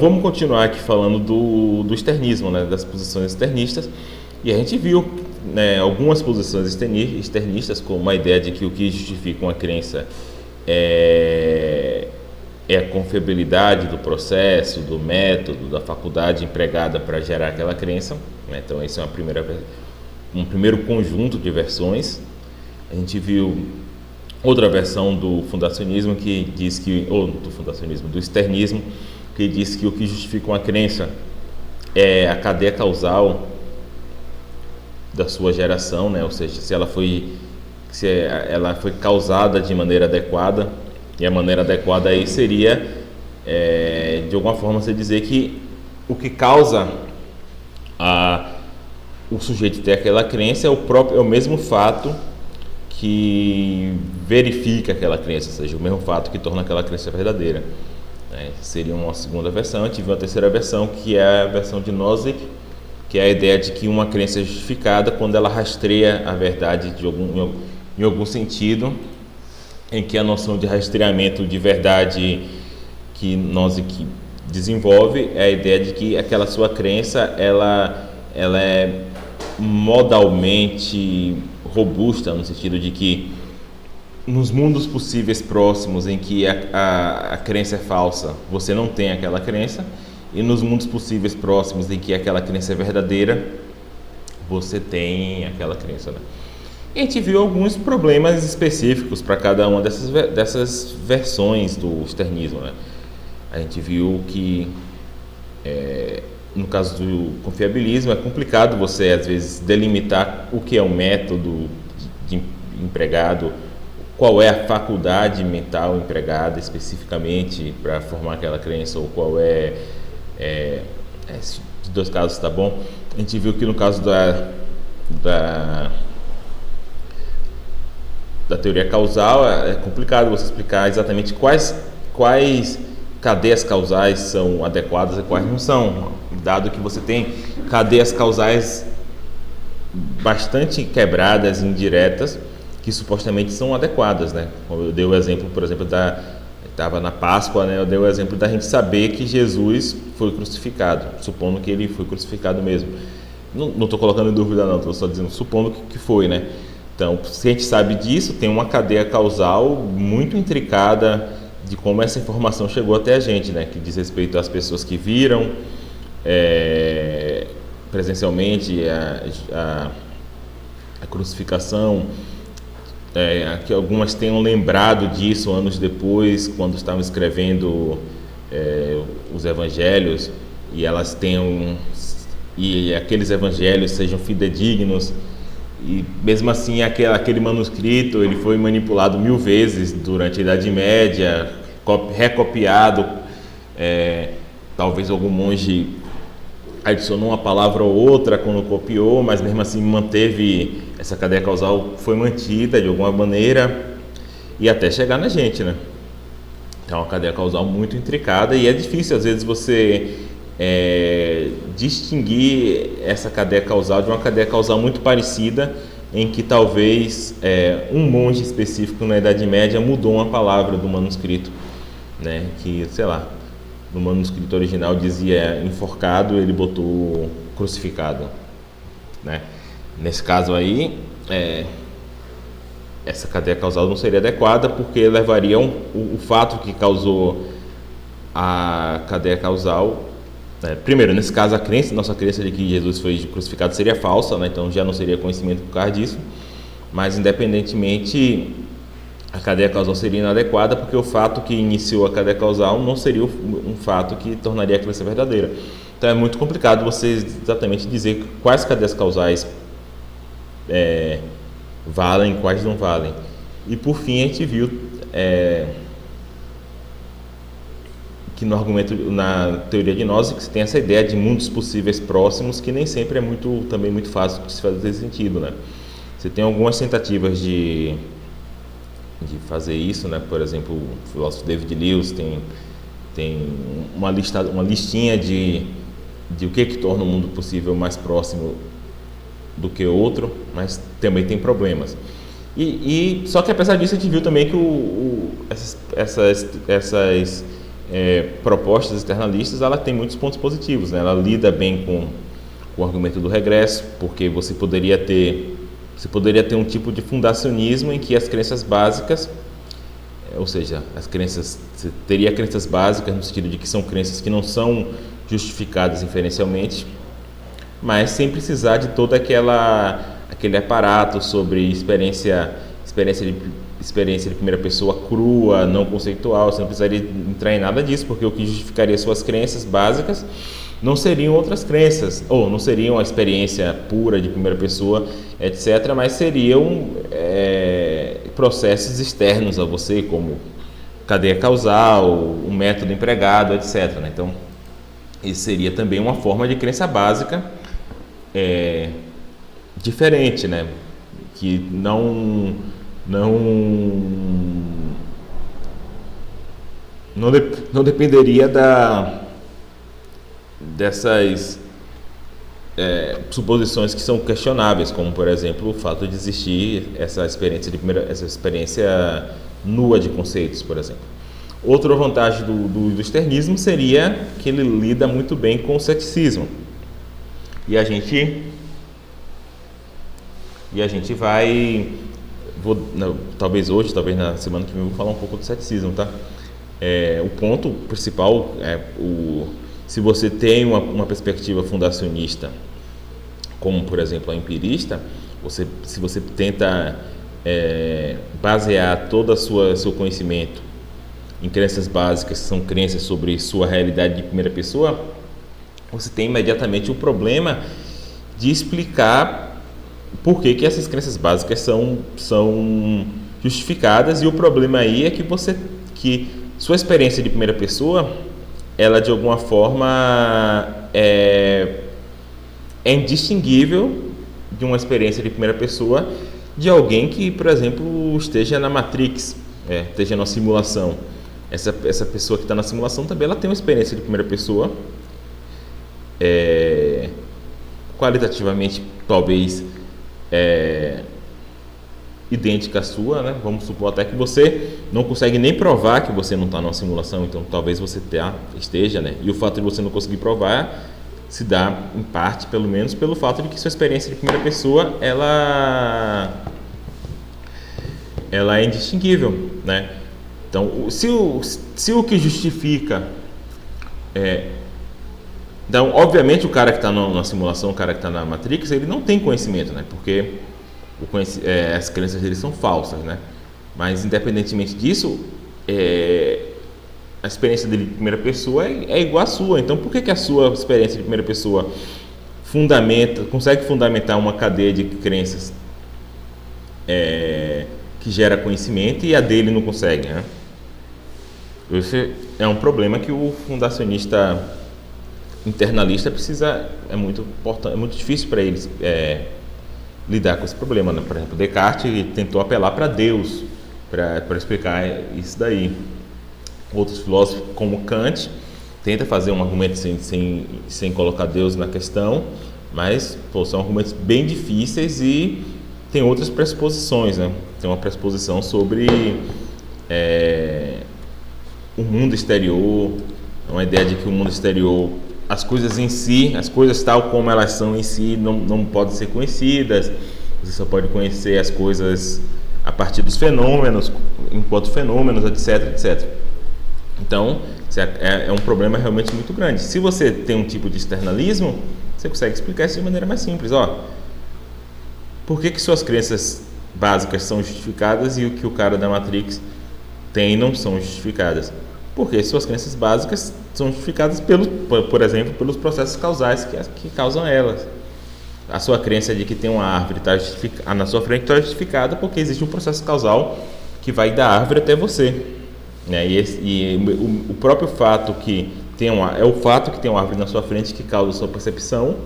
Vamos continuar aqui falando do externismo, né, das posições externistas, e a gente viu, né, algumas posições externistas como a ideia de que o que justifica uma crença é a confiabilidade do processo, do método, da faculdade empregada para gerar aquela crença, né? Então esse é um primeiro conjunto de versões. A gente viu outra versão do fundacionismo que diz que, ou do fundacionismo, do externismo, que diz que o que justifica uma crença é a cadeia causal da sua geração, né? Ou seja, se ela foi causada de maneira adequada, e a maneira adequada aí seria, de alguma forma, você dizer que o que causa o sujeito ter aquela crença é o mesmo fato que verifica aquela crença, ou seja, o mesmo fato que torna aquela crença verdadeira. Seria uma segunda versão. A gente viu uma terceira versão, que é a versão de Nozick, que é a ideia de que uma crença é justificada quando ela rastreia a verdade em algum sentido, em que a noção de rastreamento de verdade que Nozick desenvolve é a ideia de que aquela sua crença ela é modalmente robusta, no sentido de que nos mundos possíveis próximos em que a crença é falsa, você não tem aquela crença, e nos mundos possíveis próximos em que aquela crença é verdadeira, você tem aquela crença, né? E a gente viu alguns problemas específicos para cada uma dessas versões do externismo, né? A gente viu que, no caso do confiabilismo, é complicado você, às vezes, delimitar o que é um método empregado, qual é a faculdade mental empregada especificamente para formar aquela crença, ou qual de dois casos está bom. A gente viu que no caso da teoria causal é complicado você explicar exatamente quais cadeias causais são adequadas e quais não são, dado que você tem cadeias causais bastante quebradas, indiretas, que supostamente são adequadas, né? Eu dei o exemplo, por exemplo, estava na Páscoa, né? Eu dei o exemplo da gente saber que Jesus foi crucificado, supondo que ele foi crucificado mesmo. Não estou colocando em dúvida não, estou só dizendo, supondo que foi, né? Então, se a gente sabe disso, tem uma cadeia causal muito intricada de como essa informação chegou até a gente, né? Que diz respeito às pessoas que viram presencialmente a crucificação, que algumas tenham lembrado disso anos depois, quando estavam escrevendo os evangelhos, e elas e aqueles evangelhos sejam fidedignos, e mesmo assim aquele manuscrito ele foi manipulado 1000 vezes durante a Idade Média, recopiado, talvez algum monge adicionou uma palavra ou outra quando copiou, mas mesmo assim manteve, essa cadeia causal foi mantida de alguma maneira e até chegar na gente, né? Então é uma cadeia causal muito intricada e é difícil às vezes você distinguir essa cadeia causal de uma cadeia causal muito parecida, em que talvez um monge específico na Idade Média mudou uma palavra do manuscrito, né? Que, sei lá, no manuscrito original dizia enforcado, ele botou crucificado, né? Nesse caso aí, essa cadeia causal não seria adequada, porque levaria o fato que causou a cadeia causal. Primeiro, nesse caso, nossa crença de que Jesus foi crucificado seria falsa, né? Então já não seria conhecimento por causa disso, mas independentemente, a cadeia causal seria inadequada, porque o fato que iniciou a cadeia causal não seria um fato que tornaria a crença verdadeira. Então é muito complicado você exatamente dizer quais cadeias causais valem, quais não valem. E por fim a gente viu que no argumento, na teoria de Nozick, você tem essa ideia de mundos possíveis próximos, que nem sempre é também muito fácil de se fazer sentido, né? Você tem algumas tentativas de fazer isso, né? Por exemplo, o filósofo David Lewis tem uma listinha de o que torna o mundo possível mais próximo do que outro, mas também tem problemas. Só que apesar disso a gente viu também que essas propostas externalistas, ela tem muitos pontos positivos, né? Ela lida bem com o argumento do regresso, porque você poderia ter um tipo de fundacionismo em que as crenças básicas, ou seja, você teria crenças básicas no sentido de que são crenças que não são justificadas inferencialmente, mas sem precisar de todo aquele aparato sobre experiência de primeira pessoa crua, não conceitual. Você não precisaria entrar em nada disso, porque o que justificaria suas crenças básicas não seriam outras crenças, ou não seriam a experiência pura de primeira pessoa, etc., mas seriam processos externos a você, como cadeia causal, um método empregado, etc., né? Então, isso seria também uma forma de crença básica diferente, né? Que não dependeria dessas suposições que são questionáveis, como, por exemplo, o fato de existir essa experiência nua de conceitos, por exemplo. Outra vantagem do externismo seria que ele lida muito bem com o ceticismo. E a gente vai... talvez hoje, talvez na semana que vem, eu vou falar um pouco do ceticismo, tá? O ponto principal se você tem uma perspectiva fundacionista, como, por exemplo, a empirista, se você tenta basear todo o seu conhecimento em crenças básicas, que são crenças sobre sua realidade de primeira pessoa, você tem imediatamente o problema de explicar por que essas crenças básicas são justificadas, e o problema aí é que sua experiência de primeira pessoa, ela de alguma forma é indistinguível de uma experiência de primeira pessoa de alguém que, por exemplo, esteja na Matrix, esteja numa simulação. Essa pessoa que está na simulação também, ela tem uma experiência de primeira pessoa, qualitativamente talvez idêntica à sua, né? Vamos supor até que você não consegue nem provar que você não está numa simulação, então talvez você esteja, né? E o fato de você não conseguir provar se dá, em parte, pelo menos, pelo fato de que sua experiência de primeira pessoa ela é indistinguível, né? Então, se o que justifica então, obviamente, o cara que está na simulação, o cara que está na Matrix, ele não tem conhecimento, né? Porque as crenças dele são falsas, né? Mas, independentemente disso, a experiência dele de primeira pessoa é igual à sua. Então, por que a sua experiência de primeira pessoa consegue fundamentar uma cadeia de crenças que gera conhecimento e a dele não consegue, né? Esse é um problema que o fundacionista internalista é muito importante, é muito difícil para eles lidar com esse problema, né? Por exemplo, Descartes tentou apelar para Deus para explicar isso daí. Outros filósofos, como Kant, tenta fazer um argumento sem colocar Deus na questão, mas são argumentos bem difíceis e tem outras pressuposições, né? Tem uma pressuposição sobre o mundo exterior, uma ideia de que o mundo exterior, as coisas em si, as coisas tal como elas são em si, não podem ser conhecidas. Você só pode conhecer as coisas a partir dos fenômenos, enquanto fenômenos, etc, etc. Então, é um problema realmente muito grande. Se você tem um tipo de externalismo, você consegue explicar isso de maneira mais simples. Por que suas crenças básicas são justificadas e o que o cara da Matrix tem não são justificadas? Porque suas crenças básicas são justificadas, por exemplo, pelos processos causais que causam elas. A sua crença de que tem uma árvore na sua frente está justificada porque existe um processo causal que vai da árvore até você, né? O próprio fato que é o fato que tem uma árvore na sua frente que causa a sua percepção,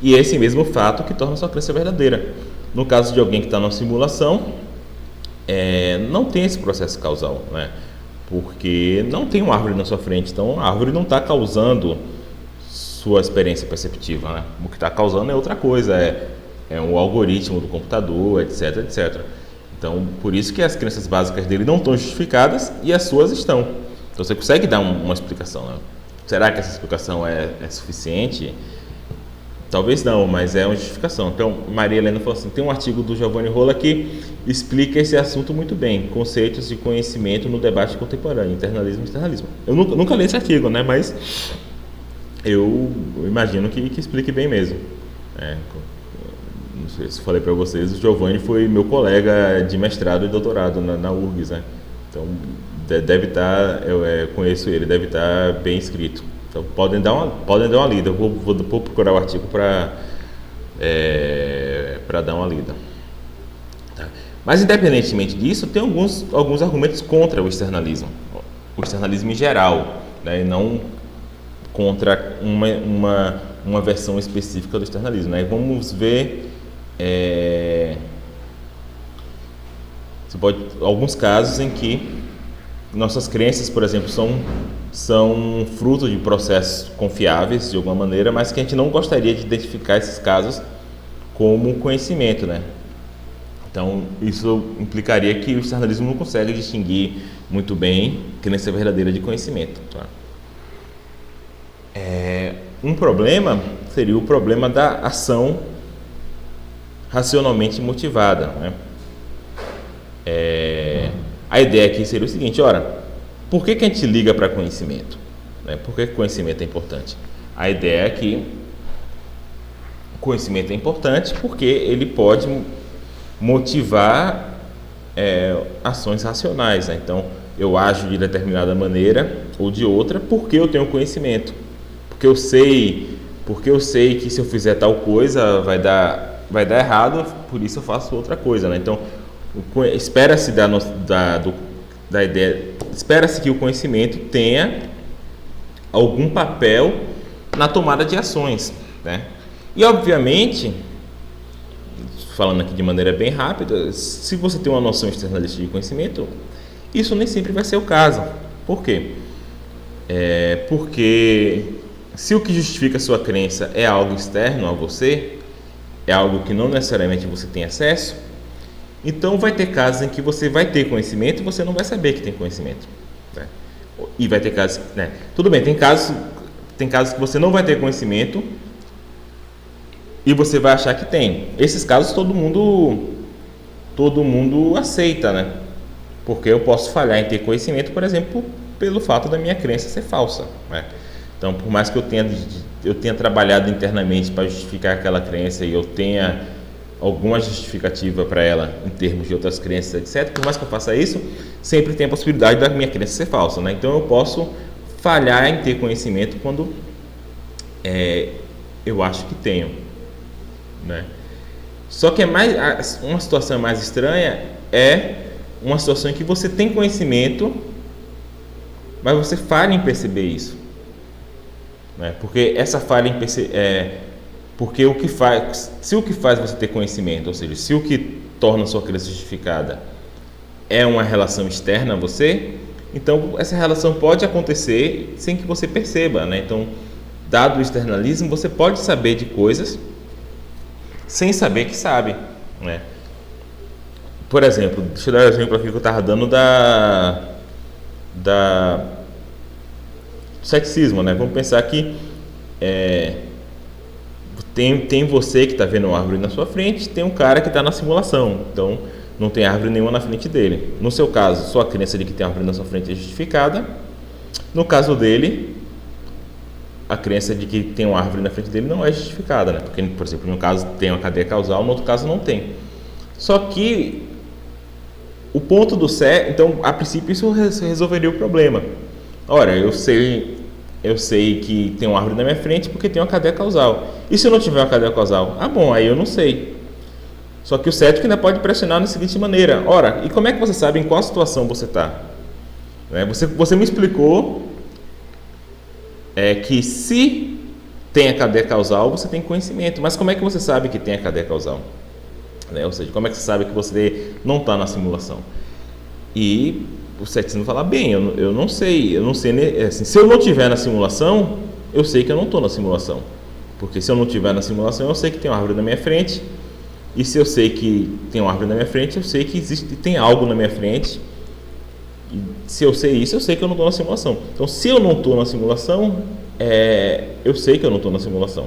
e esse mesmo fato que torna a sua crença verdadeira. No caso de alguém que está numa simulação, não tem esse processo causal, né? Porque não tem uma árvore na sua frente, então a árvore não está causando sua experiência perceptiva, né? O que está causando é outra coisa, é um algoritmo do computador, etc, etc. Então, por isso que as crenças básicas dele não estão justificadas e as suas estão. Então você consegue dar uma explicação, né? Será que essa explicação é suficiente? Talvez não, mas é uma justificação. Então, Maria Helena falou assim, tem um artigo do Giovanni Rolla que explica esse assunto muito bem, conceitos de conhecimento no debate contemporâneo, internalismo e externalismo. Eu nunca li esse artigo, né, mas eu imagino que explique bem mesmo. Não sei se falei para vocês, o Giovanni foi meu colega de mestrado e doutorado na URGS, né? Então, deve estar, eu conheço ele, deve estar bem escrito. Então, podem dar uma lida. Eu vou procurar o artigo para dar uma lida. Tá? Mas, independentemente disso, tem alguns argumentos contra o externalismo em geral, né? E não contra uma versão específica do externalismo, né? E vamos ver alguns casos em que nossas crenças, por exemplo, são fruto de processos confiáveis de alguma maneira, mas que a gente não gostaria de identificar esses casos como conhecimento, né? Então, isso implicaria que o externalismo não consegue distinguir muito bem crença verdadeira de conhecimento. Tá? Um problema seria o problema da ação racionalmente motivada, né? A ideia aqui seria o seguinte, por que a gente liga para conhecimento? Né? Por que conhecimento é importante? A ideia é que conhecimento é importante porque ele pode motivar ações racionais, né? Então, eu ajo de determinada maneira ou de outra porque eu tenho conhecimento, porque eu sei que se eu fizer tal coisa vai dar errado, por isso eu faço outra coisa, né? Então, espera-se da ideia, espera-se que o conhecimento tenha algum papel na tomada de ações, né? E obviamente, falando aqui de maneira bem rápida, se você tem uma noção externalista de conhecimento, isso nem sempre vai ser o caso. Por quê? Porque se o que justifica a sua crença é algo externo a você, é algo que não necessariamente você tem acesso, então vai ter casos em que você vai ter conhecimento e você não vai saber que tem conhecimento, né? E vai ter casos, né? Tudo bem, tem casos que você não vai ter conhecimento e você vai achar que tem. Esses casos todo mundo aceita, né? Porque eu posso falhar em ter conhecimento, por exemplo, pelo fato da minha crença ser falsa, né? Então, por mais que eu tenha trabalhado internamente para justificar aquela crença e eu tenha alguma justificativa para ela em termos de outras crenças, etc., por mais que eu faça isso, sempre tem a possibilidade da minha crença ser falsa, né? Então, eu posso falhar em ter conhecimento quando eu acho que tenho, né? Só que uma situação mais estranha é uma situação em que você tem conhecimento, mas você falha em perceber isso, né? Porque essa falha em perceber porque se o que faz você ter conhecimento, ou seja, se o que torna a sua crença justificada é uma relação externa a você, então essa relação pode acontecer sem que você perceba, né? Então, dado o externalismo, você pode saber de coisas sem saber que sabe, né? Por exemplo, deixa eu dar um exemplo aqui que eu estava dando do ceticismo, né? Vamos pensar que tem você que está vendo uma árvore na sua frente, tem um cara que está na simulação, então não tem árvore nenhuma na frente dele. No seu caso, sua crença de que tem árvore na sua frente é justificada. No caso dele, a crença de que tem uma árvore na frente dele não é justificada, né? Porque, por exemplo, no caso tem uma cadeia causal, no outro caso não tem. Só que o ponto do certo, então, a princípio isso resolveria o problema. Ora, eu sei que tem uma árvore na minha frente porque tem uma cadeia causal. E se eu não tiver uma cadeia causal? Bom, aí eu não sei. Só que o cético ainda pode pressionar da seguinte maneira: ora, e como é que você sabe em qual situação você está? Você me explicou que se tem a cadeia causal, você tem conhecimento. Mas como é que você sabe que tem a cadeia causal? Ou seja, como é que você sabe que você não está na simulação? E o ceticismo fala, eu não sei, assim, se eu não estiver na simulação, eu sei que eu não estou na simulação, porque se eu não estiver na simulação, eu sei que tem uma árvore na minha frente, e se eu sei que tem uma árvore na minha frente, eu sei que tem algo na minha frente, E se eu sei isso, eu sei que eu não estou na simulação. Então, se eu não estou na simulação, eu sei que eu não estou na simulação.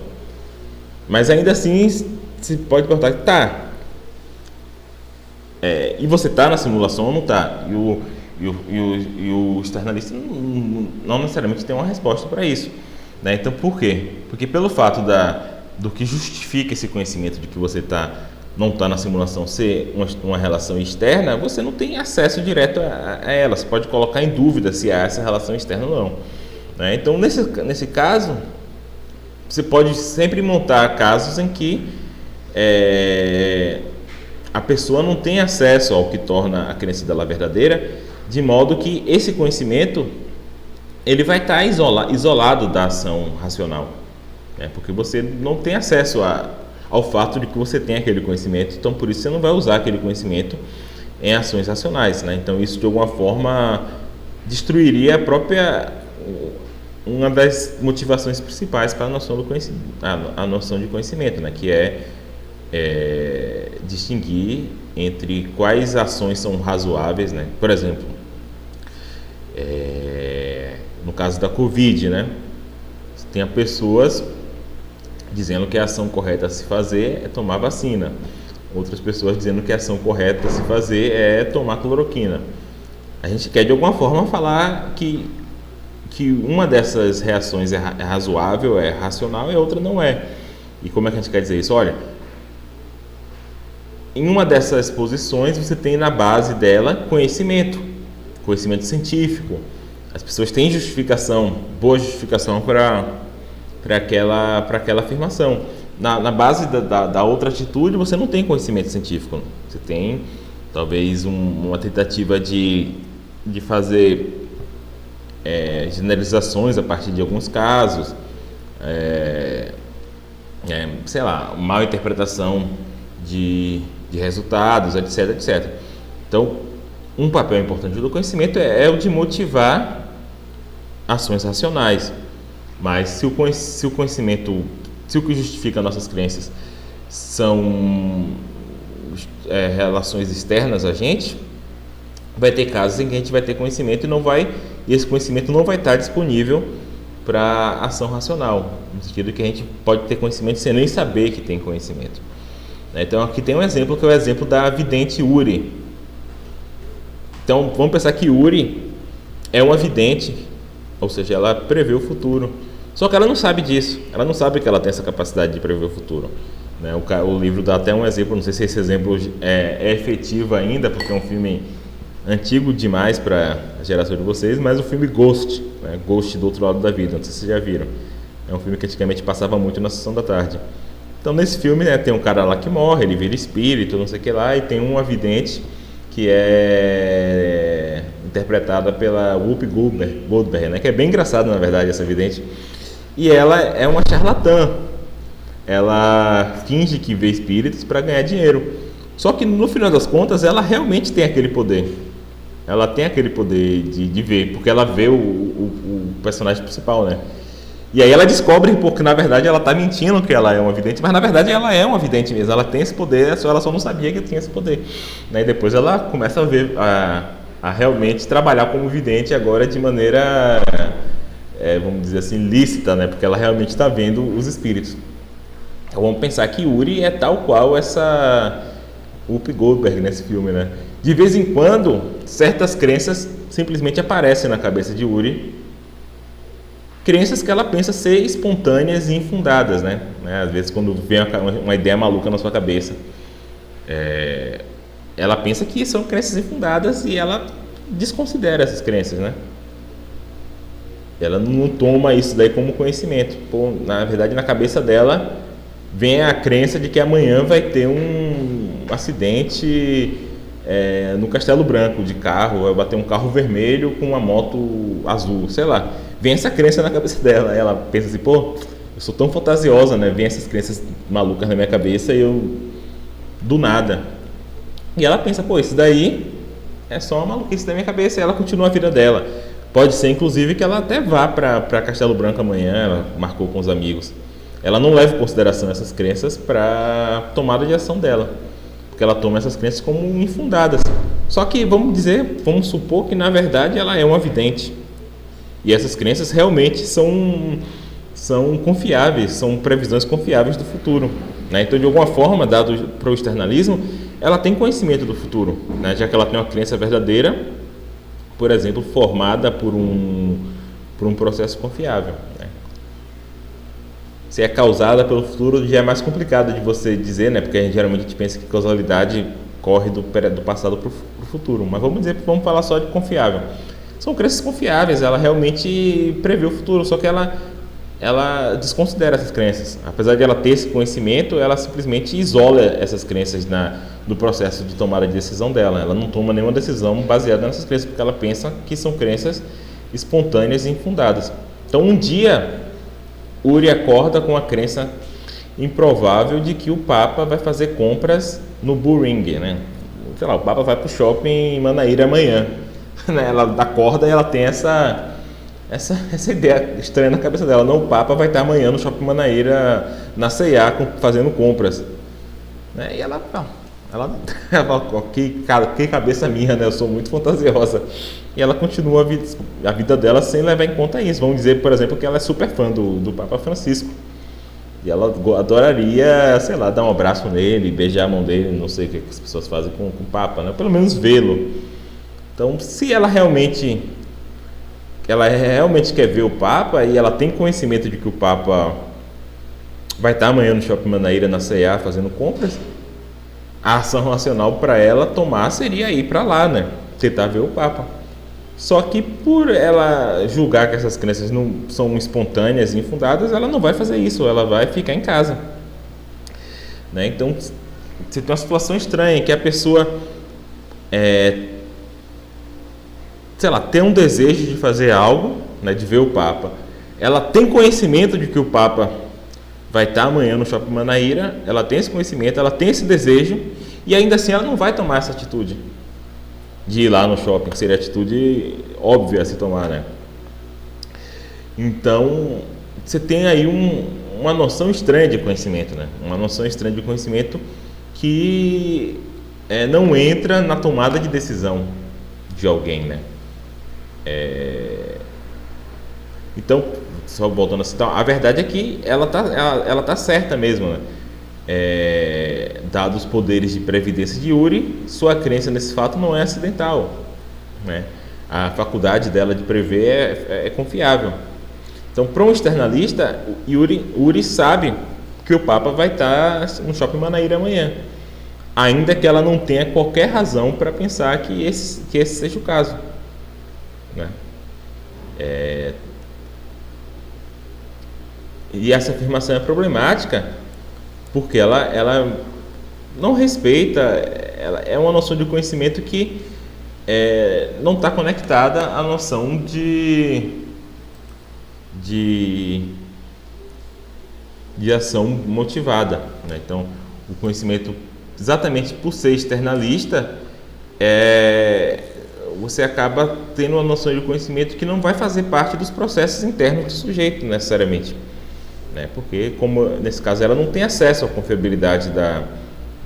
Mas ainda assim, se pode perguntar, tá, e você está na simulação ou não está? E o externalista não necessariamente tem uma resposta para isso, né? Então, por quê? Porque pelo fato do que justifica esse conhecimento de que você não está na simulação ser uma relação externa, você não tem acesso direto a ela. Você pode colocar em dúvida se há essa relação externa ou não, né? Então, nesse caso, você pode sempre montar casos em que a pessoa não tem acesso ao que torna a crença dela verdadeira, de modo que esse conhecimento ele vai estar isolado da ação racional, né? Porque você não tem acesso ao fato de que você tem aquele conhecimento, então por isso você não vai usar aquele conhecimento em ações racionais, né? Então isso de alguma forma destruiria uma das motivações principais para a noção de conhecimento, né? Que é distinguir entre quais ações são razoáveis, né? Por exemplo, no caso da Covid, né? Tem pessoas dizendo que a ação correta a se fazer é tomar vacina. Outras pessoas dizendo que a ação correta a se fazer é tomar cloroquina. A gente quer de alguma forma falar que uma dessas reações é razoável, é racional, e a outra não é. E como é que a gente quer dizer isso? Olha, em uma dessas posições você tem na base dela conhecimento científico. As pessoas têm boa justificação para aquela afirmação. Na base da outra atitude você não tem conhecimento científico. Você tem talvez uma tentativa de fazer generalizações a partir de alguns casos, sei lá, mal interpretação de resultados, etc, etc. Então, um papel importante do conhecimento é o de motivar ações racionais. Mas se o conhecimento, se o que justifica nossas crenças são relações externas a gente, vai ter casos em que a gente vai ter conhecimento e esse conhecimento não vai estar disponível para ação racional, no sentido que a gente pode ter conhecimento sem nem saber que tem conhecimento. Então aqui tem um exemplo que é o exemplo da vidente Uri. Então vamos pensar que Uri é uma vidente, ou seja, ela prevê o futuro. Só que ela não sabe disso, ela não sabe que ela tem essa capacidade de prever o futuro, né? O livro dá até um exemplo, não sei se esse exemplo é efetivo ainda, porque é um filme antigo demais para a geração de vocês, mas o filme Ghost, né? Ghost do Outro Lado da Vida, não sei se vocês já viram. É um filme que antigamente passava muito na sessão da tarde. Então nesse filme, né, tem um cara lá que morre, ele vira espírito, não sei o que lá, e tem uma vidente que é interpretada pela Whoopi Goldberg, né, que é bem engraçado na verdade essa vidente, e ela é uma charlatã. Ela finge que vê espíritos para ganhar dinheiro, só que no final das contas ela realmente tem aquele poder. Ela tem aquele poder de ver, porque ela vê o personagem principal, né? E aí ela descobre porque na verdade ela está mentindo que ela é uma vidente, mas na verdade ela é uma vidente mesmo, ela tem esse poder, ela só não sabia que tinha esse poder, né? E depois ela começa a realmente trabalhar como vidente agora de maneira, vamos dizer assim, lícita, né? Porque ela realmente está vendo os espíritos. Então vamos pensar que Uri é tal qual essa Whoopi Goldberg nesse filme, né? De vez em quando, certas crenças simplesmente aparecem na cabeça de Uri, crenças que ela pensa ser espontâneas e infundadas, né? Às vezes quando vem uma ideia maluca na sua cabeça, ela pensa que são crenças infundadas e ela desconsidera essas crenças, né? Ela não toma isso daí como conhecimento. Na verdade, na cabeça dela vem a crença de que amanhã vai ter um acidente no Castelo Branco de carro, vai bater um carro vermelho com uma moto azul, sei lá. Vem essa crença na cabeça dela, ela pensa assim, eu sou tão fantasiosa, né? Vem essas crenças malucas na minha cabeça e eu, do nada. E ela pensa, isso daí é só uma maluquice da minha cabeça, e ela continua a vida dela. Pode ser, inclusive, que ela até vá para Castelo Branco amanhã, ela marcou com os amigos. Ela não leva em consideração essas crenças para tomada de ação dela, porque ela toma essas crenças como infundadas. Só que vamos supor que na verdade ela é uma vidente. E essas crenças realmente são confiáveis, são previsões confiáveis do futuro, né? Então, de alguma forma, dado para o externalismo, ela tem conhecimento do futuro, né? Já que ela tem uma crença verdadeira, por exemplo, formada por um processo confiável, né? Se é causada pelo futuro, já é mais complicado de você dizer, né? Porque geralmente a gente pensa que causalidade corre do passado para o futuro. Mas vamos falar só de confiável. São crenças confiáveis, ela realmente prevê o futuro, só que ela desconsidera essas crenças. Apesar de ela ter esse conhecimento, ela simplesmente isola essas crenças do processo de tomada de decisão dela. Ela não toma nenhuma decisão baseada nessas crenças, porque ela pensa que são crenças espontâneas e infundadas. Então, um dia, Uri acorda com a crença improvável de que o Papa vai fazer compras no Bullring, né? Sei lá, o Papa vai para o shopping em Manaíra amanhã. Ela acorda e ela tem essa ideia estranha na cabeça dela. Não, o Papa vai estar amanhã no Shopping Manaíra, na C&A, fazendo compras, né? E ela fala, que cabeça minha, né? Eu sou muito fantasiosa. E ela continua a vida dela sem levar em conta isso. Vamos dizer, por exemplo, que ela é super fã do Papa Francisco. E ela adoraria, sei lá, dar um abraço nele, beijar a mão dele, não sei o que as pessoas fazem com o Papa, né? Pelo menos vê-lo. Então, se ela realmente quer ver o Papa e ela tem conhecimento de que o Papa vai estar amanhã no Shopping Manaíra, na C&A, fazendo compras, a ação racional para ela tomar seria ir para lá, né? Tentar ver o Papa. Só que por ela julgar que essas crenças não são espontâneas e infundadas, ela não vai fazer isso, ela vai ficar em casa, né? Então, você tem uma situação estranha que a pessoa sei lá, tem um desejo de fazer algo, né, de ver o Papa. Ela tem conhecimento de que o Papa vai estar amanhã no Shopping Manaíra, ela tem esse conhecimento, ela tem esse desejo, e ainda assim ela não vai tomar essa atitude de ir lá no shopping, que seria a atitude óbvia a se tomar, né? Então, você tem aí uma noção estranha de conhecimento, né? Uma noção estranha de conhecimento que não entra na tomada de decisão de alguém, né? Então, só voltando a citar, a verdade é que ela tá certa mesmo, né? Dados os poderes de previdência de Uri, sua crença nesse fato não é acidental, né? A faculdade dela de prever é confiável. Então, para um externalista, Uri sabe que o Papa vai estar no Shopping Manaíra amanhã, ainda que ela não tenha qualquer razão para pensar que esse seja o caso, né? E essa afirmação é problemática porque ela não respeita, ela é uma noção de conhecimento que não está conectada à noção de ação motivada, né? Então, o conhecimento, exatamente por ser externalista, você acaba tendo uma noção de conhecimento que não vai fazer parte dos processos internos do sujeito, necessariamente, né? Porque, como nesse caso ela não tem acesso à confiabilidade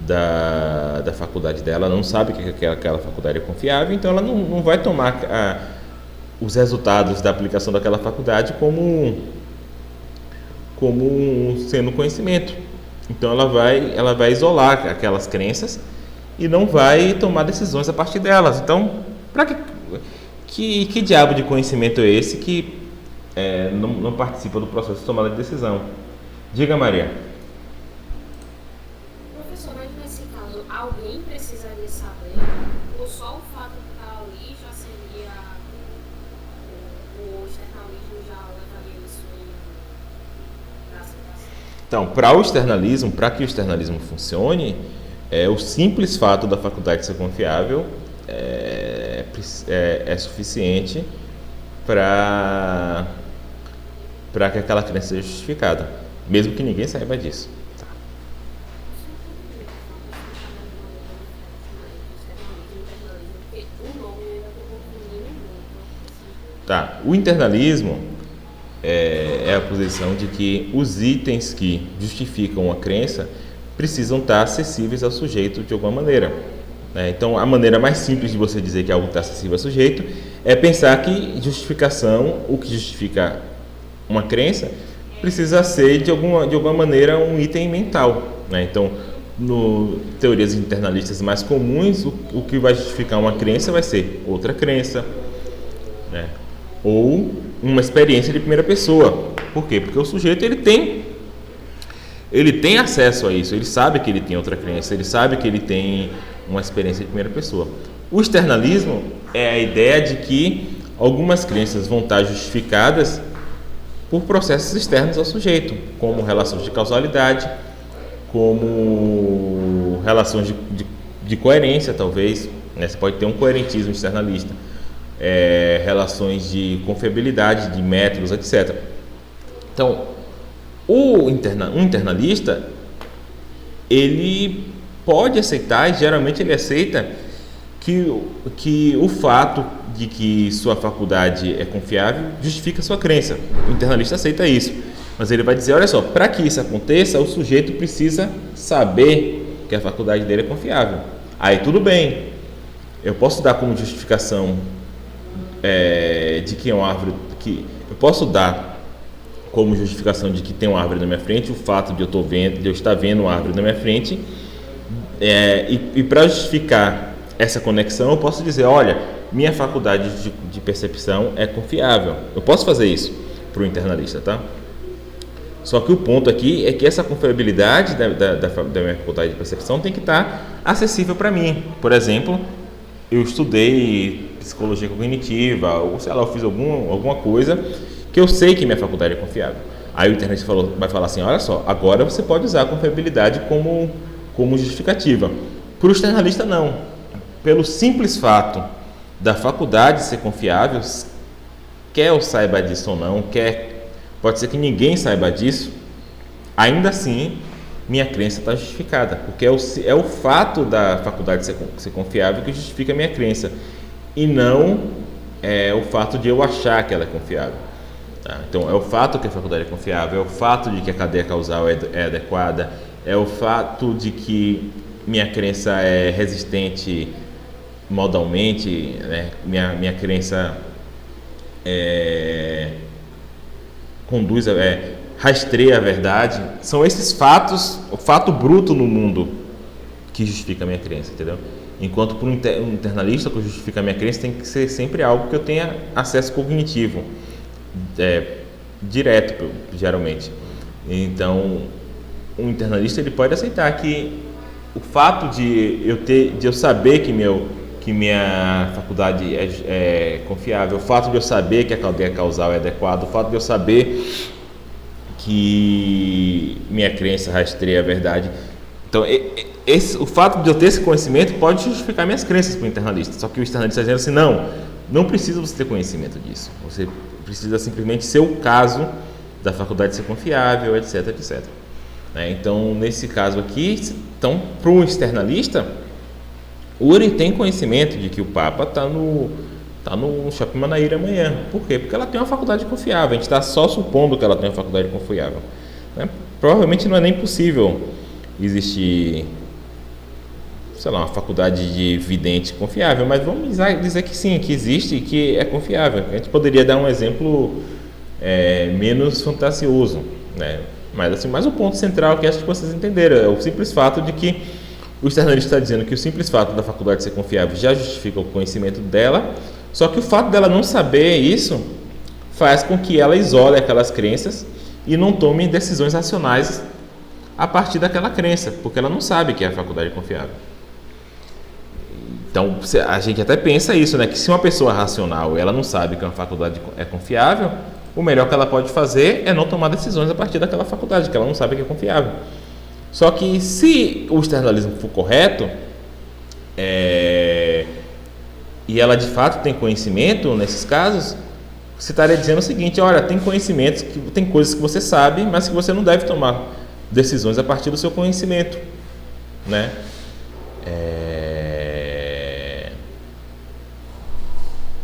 da faculdade dela, ela não sabe que aquela faculdade é confiável, então ela não vai tomar os resultados da aplicação daquela faculdade como sendo conhecimento. Então ela vai isolar aquelas crenças e não vai tomar decisões a partir delas. Então, que diabo de conhecimento é esse que não participa do processo de tomada de decisão? Diga, Maria. Professor, mas nesse caso, alguém precisaria saber, ou só o fato de estar ali já seria, o externalismo já levaria isso para aceitação? Então, para que o externalismo funcione, o simples fato da faculdade ser confiável é suficiente para que aquela crença seja justificada, mesmo que ninguém saiba disso. Tá. O internalismo é a posição de que os itens que justificam a crença precisam estar acessíveis ao sujeito de alguma maneira, né? Então, a maneira mais simples de você dizer que algo está acessível ao sujeito é pensar que justificação, o que justifica uma crença, precisa ser de alguma maneira um item mental, né? Então, no teorias internalistas mais comuns, o que vai justificar uma crença vai ser outra crença, né? Ou uma experiência de primeira pessoa. Por quê? Porque o sujeito ele tem acesso a isso, ele sabe que ele tem outra crença, ele sabe que ele tem uma experiência de primeira pessoa. O externalismo é a ideia de que algumas crenças vão estar justificadas por processos externos ao sujeito, como relações de causalidade, como relações de coerência, talvez, né? Você pode ter um coerentismo externalista, relações de confiabilidade, de métodos, etc. Então, um internalista, ele pode aceitar, e geralmente ele aceita, que o fato de que sua faculdade é confiável justifica sua crença. O internalista aceita isso, mas ele vai dizer, olha só, para que isso aconteça, o sujeito precisa saber que a faculdade dele é confiável. Aí tudo bem, eu posso dar como justificação de que é uma árvore, eu posso dar como justificação de que tem uma árvore na minha frente o fato de eu estar vendo uma árvore na minha frente, e para justificar essa conexão eu posso dizer, olha, minha faculdade de percepção é confiável. Eu posso fazer isso para o internalista, tá? Só que o ponto aqui é que essa confiabilidade da minha faculdade de percepção tem que estar acessível para mim. Por exemplo, eu estudei psicologia cognitiva, ou sei lá, eu fiz alguma coisa que eu sei que minha faculdade é confiável. Aí o internalista vai falar assim, olha só, agora você pode usar a confiabilidade como justificativa. Para o externalista não. Pelo simples fato da faculdade ser confiável, quer eu saiba disso ou não, pode ser que ninguém saiba disso, ainda assim minha crença está justificada, porque é o fato da faculdade ser confiável que justifica a minha crença, e não o fato de eu achar que ela é confiável. Tá? Então é o fato que a faculdade é confiável, é o fato de que a cadeia causal é adequada, é o fato de que minha crença é resistente modalmente, né? Minha crença rastreia a verdade. São esses fatos, o fato bruto no mundo, que justifica a minha crença, entendeu? Enquanto para um internalista, que justifica a minha crença, tem que ser sempre algo que eu tenha acesso cognitivo, direto, geralmente. Então, um internalista ele pode aceitar que o fato de eu saber que minha faculdade é confiável, o fato de eu saber que a cadeia causal é adequada, o fato de eu saber que minha crença rastreia a verdade. Então, o fato de eu ter esse conhecimento pode justificar minhas crenças para o internalista. Só que o internalista está dizendo assim, não precisa você ter conhecimento disso. Você precisa simplesmente ser o caso da faculdade ser confiável, etc, etc. Então, nesse caso aqui, para o externalista, o Uri tem conhecimento de que o Papa está no Shopping Manaíra amanhã. Por quê? Porque ela tem uma faculdade confiável. A gente está só supondo que ela tem uma faculdade confiável. Provavelmente não é nem possível existir, sei lá, uma faculdade de vidente confiável, mas vamos dizer que sim, que existe e que é confiável. A gente poderia dar um exemplo menos fantasioso, né? Mas o ponto central que acho que vocês entenderam é o simples fato de que o externalista está dizendo que o simples fato da faculdade ser confiável já justifica o conhecimento dela, só que o fato dela não saber isso faz com que ela isole aquelas crenças e não tome decisões racionais a partir daquela crença, porque ela não sabe que a faculdade é confiável. Então, a gente até pensa isso, né? Que se uma pessoa racional ela não sabe que uma faculdade é confiável, o melhor que ela pode fazer é não tomar decisões a partir daquela faculdade, que ela não sabe que é confiável. Só que se o externalismo for correto, e ela de fato tem conhecimento nesses casos, você estaria dizendo o seguinte, olha, tem conhecimentos, tem coisas que você sabe, mas que você não deve tomar decisões a partir do seu conhecimento, né?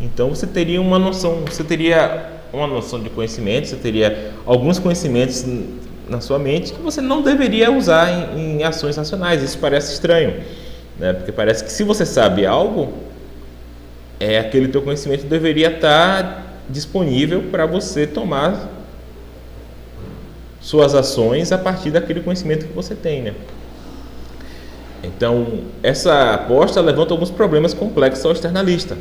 Então você teria uma noção de conhecimento, você teria alguns conhecimentos na sua mente que você não deveria usar em ações racionais. Isso parece estranho, né? Porque parece que se você sabe algo, aquele teu conhecimento deveria estar disponível para você tomar suas ações a partir daquele conhecimento que você tem, né? Então, essa aposta levanta alguns problemas complexos ao externalista.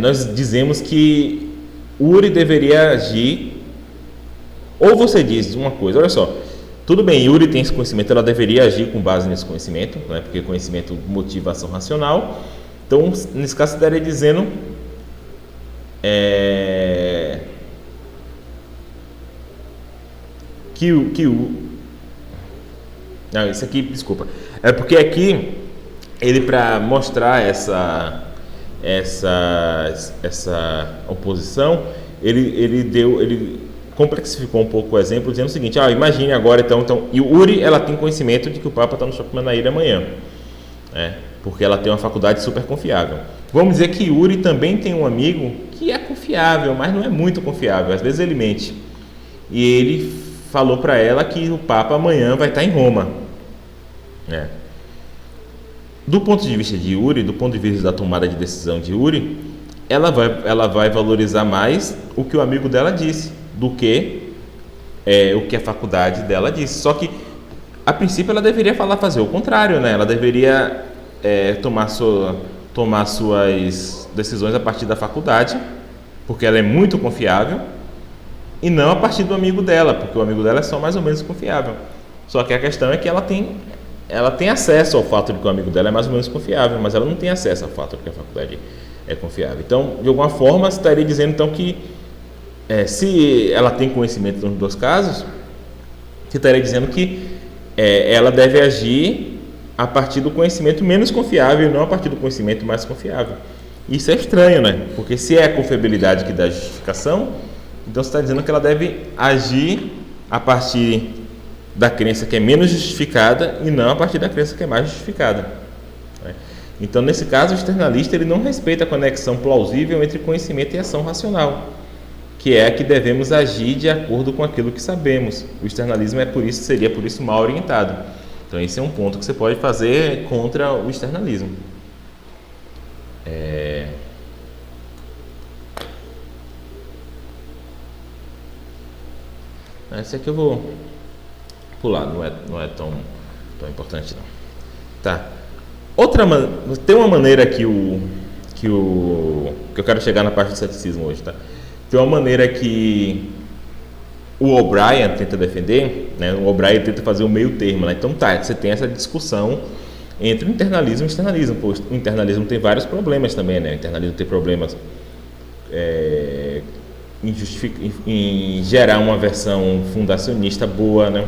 Nós dizemos que Uri deveria agir, ou você diz uma coisa, olha só, tudo bem, Uri tem esse conhecimento, ela deveria agir com base nesse conhecimento, né? Porque conhecimento motiva ação racional. Então, nesse caso, você estaria dizendo não, isso aqui, desculpa. É porque aqui, ele, para mostrar essa oposição, ele complexificou um pouco o exemplo, dizendo o seguinte: imagine agora, então, e Uri, ela tem conhecimento de que o Papa está no Shopping Manaíra amanhã, porque ela tem uma faculdade super confiável. Vamos dizer que Uri também tem um amigo que é confiável, mas não é muito confiável, às vezes ele mente. E ele falou para ela que o Papa amanhã vai estar em Roma. Do ponto de vista de Uri, do ponto de vista da tomada de decisão de Uri, ela vai valorizar mais o que o amigo dela disse do que o que a faculdade dela disse. Só que, a princípio, ela deveria fazer o contrário, né? Ela deveria tomar suas decisões a partir da faculdade, porque ela é muito confiável, e não a partir do amigo dela, porque o amigo dela é só mais ou menos confiável. Só que a questão é que ela tem acesso ao fato de que o amigo dela é mais ou menos confiável, mas ela não tem acesso ao fato de que a faculdade é confiável. Então, de alguma forma, você estaria dizendo então que se ela tem conhecimento nos dois casos, você estaria dizendo que ela deve agir a partir do conhecimento menos confiável e não a partir do conhecimento mais confiável. Isso é estranho, né? Porque se é a confiabilidade que dá justificação, então você está dizendo que ela deve agir a partir da crença que é menos justificada e não a partir da crença que é mais justificada. Então, nesse caso, o externalista ele não respeita a conexão plausível entre conhecimento e ação racional, que é a que devemos agir de acordo com aquilo que sabemos. O externalismo seria por isso mal orientado. Então, esse é um ponto que você pode fazer contra o externalismo. Esse aqui eu vou pular, não é tão importante não. Tá. Tem uma maneira que eu quero chegar na parte do ceticismo hoje, tá? Tem uma maneira que o O'Brien tenta defender, né? O O'Brien tenta fazer o meio termo, né? Então você tem essa discussão entre o internalismo e o externalismo. O internalismo tem vários problemas também, né? O internalismo tem problemas em gerar uma versão fundacionista boa, né?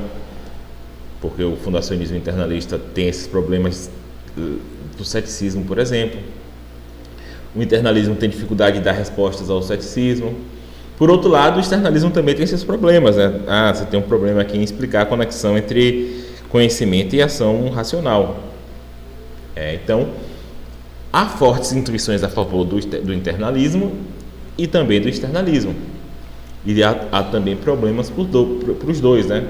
Porque o fundacionismo internalista tem esses problemas do ceticismo, por exemplo. O internalismo tem dificuldade de dar respostas ao ceticismo. Por outro lado, o externalismo também tem esses problemas, né? Você tem um problema aqui em explicar a conexão entre conhecimento e ação racional. Então, há fortes intuições a favor do internalismo e também do externalismo. E há também problemas para os dois, né?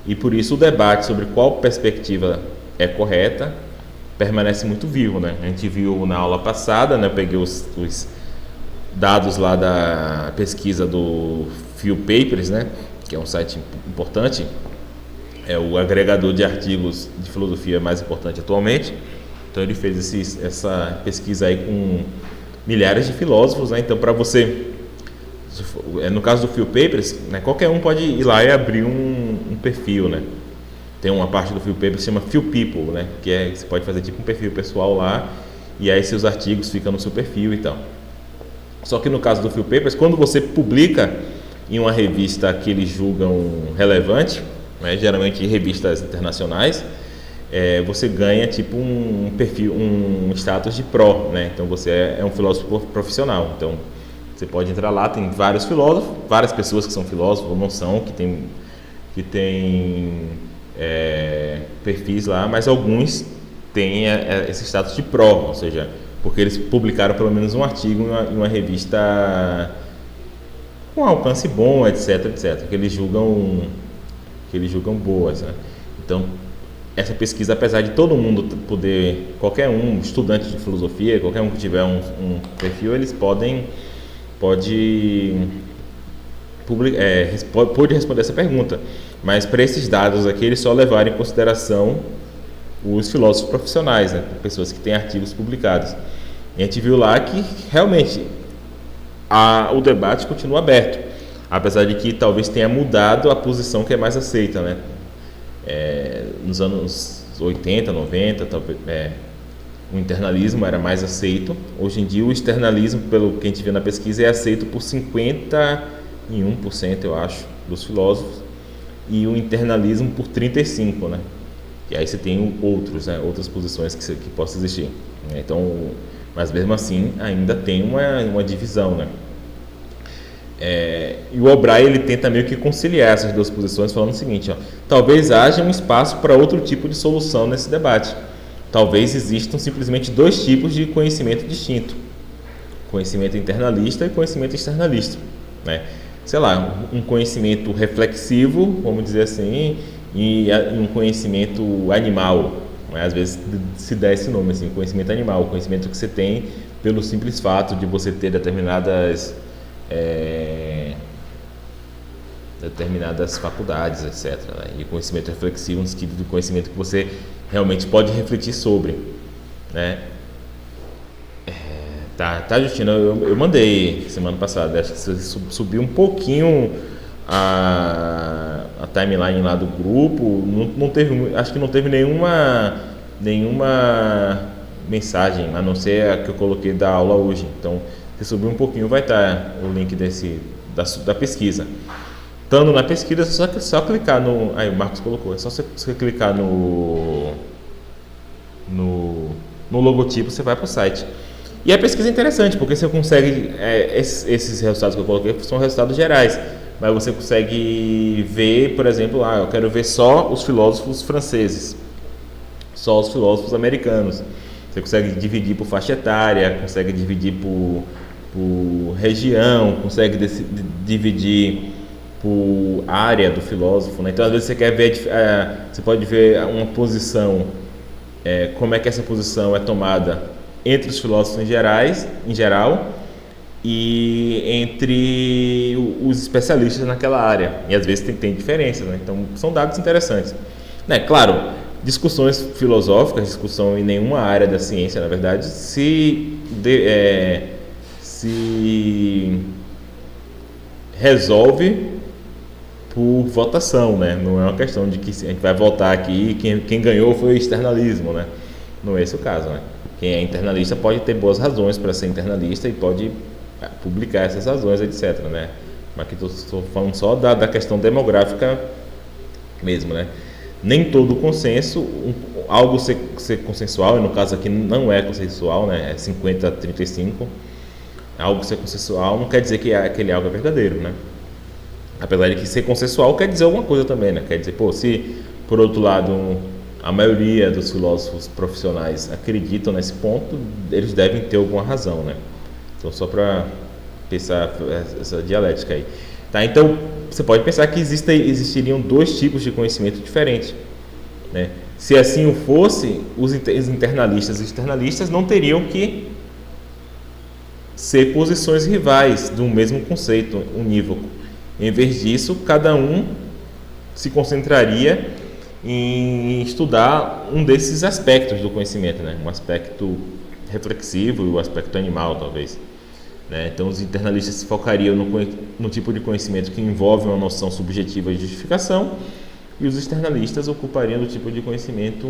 E por isso o debate sobre qual perspectiva é correta permanece muito vivo, né? A gente viu na aula passada, né? Eu peguei os dados lá da pesquisa do Phil Papers, né? Que é um site importante, é o agregador de artigos de filosofia mais importante atualmente. Então ele fez essa pesquisa aí com milhares de filósofos, né? Então, para você, no caso do Phil Papers, né, qualquer um pode ir lá e abrir um perfil, né? Tem uma parte do Phil Papers que se chama Phil People, né? Que você pode fazer tipo um perfil pessoal lá e aí seus artigos ficam no seu perfil e tal. Só que no caso do Phil Papers, quando você publica em uma revista que eles julgam relevante, né, geralmente revistas internacionais, você ganha tipo um perfil, um status de pro, né? Então você é um filósofo profissional. Então você pode entrar lá, tem vários filósofos, várias pessoas que são filósofos ou não são, que tem perfis lá, mas alguns têm esse status de pro, ou seja, porque eles publicaram pelo menos um artigo em uma revista com alcance bom, etc, que eles julgam boas, né? Então, essa pesquisa, apesar de todo mundo poder, qualquer um, estudante de filosofia, qualquer um que tiver um perfil, eles pode responder essa pergunta. Mas para esses dados aqui, eles só levaram em consideração os filósofos profissionais, né? Pessoas que têm artigos publicados. E a gente viu lá que realmente o debate continua aberto, apesar de que talvez tenha mudado a posição que é mais aceita, né? Nos anos 80, 90, talvez, o internalismo era mais aceito. Hoje em dia o externalismo, pelo que a gente vê na pesquisa, é aceito por 51%, eu acho, dos filósofos, e o internalismo por 35%, né? E aí você tem outras posições que possam existir. Então, mas mesmo assim ainda tem uma divisão, né? E o O'Brien, ele tenta meio que conciliar essas duas posições, falando o seguinte: talvez haja um espaço para outro tipo de solução nesse debate. Talvez existam simplesmente dois tipos de conhecimento distinto: conhecimento internalista e conhecimento externalista, né? Sei lá, um conhecimento reflexivo, vamos dizer assim, e um conhecimento animal, né? Às vezes se dá esse nome assim, conhecimento animal, o conhecimento que você tem pelo simples fato de você ter determinadas faculdades, etc., né? E conhecimento reflexivo no sentido de conhecimento que você realmente pode refletir sobre, né? Tá, Justina, eu mandei semana passada, acho que você subiu um pouquinho a timeline lá do grupo, acho que não teve nenhuma mensagem, a não ser a que eu coloquei da aula hoje. Então, se subir um pouquinho, vai estar o link da pesquisa. Estando na pesquisa, é só clicar no... Aí o Marcos colocou, é só você clicar no logotipo, você vai para o site. E a pesquisa é interessante, porque você consegue... esses resultados que eu coloquei são resultados gerais, mas você consegue ver, por exemplo, eu quero ver só os filósofos franceses, só os filósofos americanos. Você consegue dividir por faixa etária, consegue dividir por região, consegue dividir por área do filósofo, né? Então, às vezes você quer ver, você pode ver uma posição, como é que essa posição é tomada entre os filósofos em geral, e entre os especialistas naquela área. E às vezes tem diferenças, né? Então, são dados interessantes, né? Claro, discussões filosóficas, discussão em nenhuma área da ciência, na verdade, se resolve por votação, né? Não é uma questão de que a gente vai votar aqui e quem ganhou foi o externalismo, né? Não é esse o caso, né? Quem é internalista pode ter boas razões para ser internalista e pode publicar essas razões, etc., né? Mas aqui estou falando só da questão demográfica mesmo, né? Nem todo consenso, algo ser consensual, e no caso aqui não é consensual, né? É 50-35. Algo ser consensual não quer dizer que aquele algo é verdadeiro, né? Apesar de que ser consensual quer dizer alguma coisa também, né? Quer dizer, se por outro lado a maioria dos filósofos profissionais acreditam nesse ponto, eles devem ter alguma razão, né? Então, só para pensar essa dialética aí. Tá, então, você pode pensar que existiriam dois tipos de conhecimento diferentes, né? Se assim o fosse, os internalistas e externalistas não teriam que ser posições rivais de um mesmo conceito unívoco. Em vez disso, cada um se concentraria em estudar um desses aspectos do conhecimento, né? Um aspecto reflexivo e o aspecto animal, talvez, né? Então, os internalistas se focariam no tipo de conhecimento que envolve uma noção subjetiva de justificação, e os externalistas ocupariam do tipo de conhecimento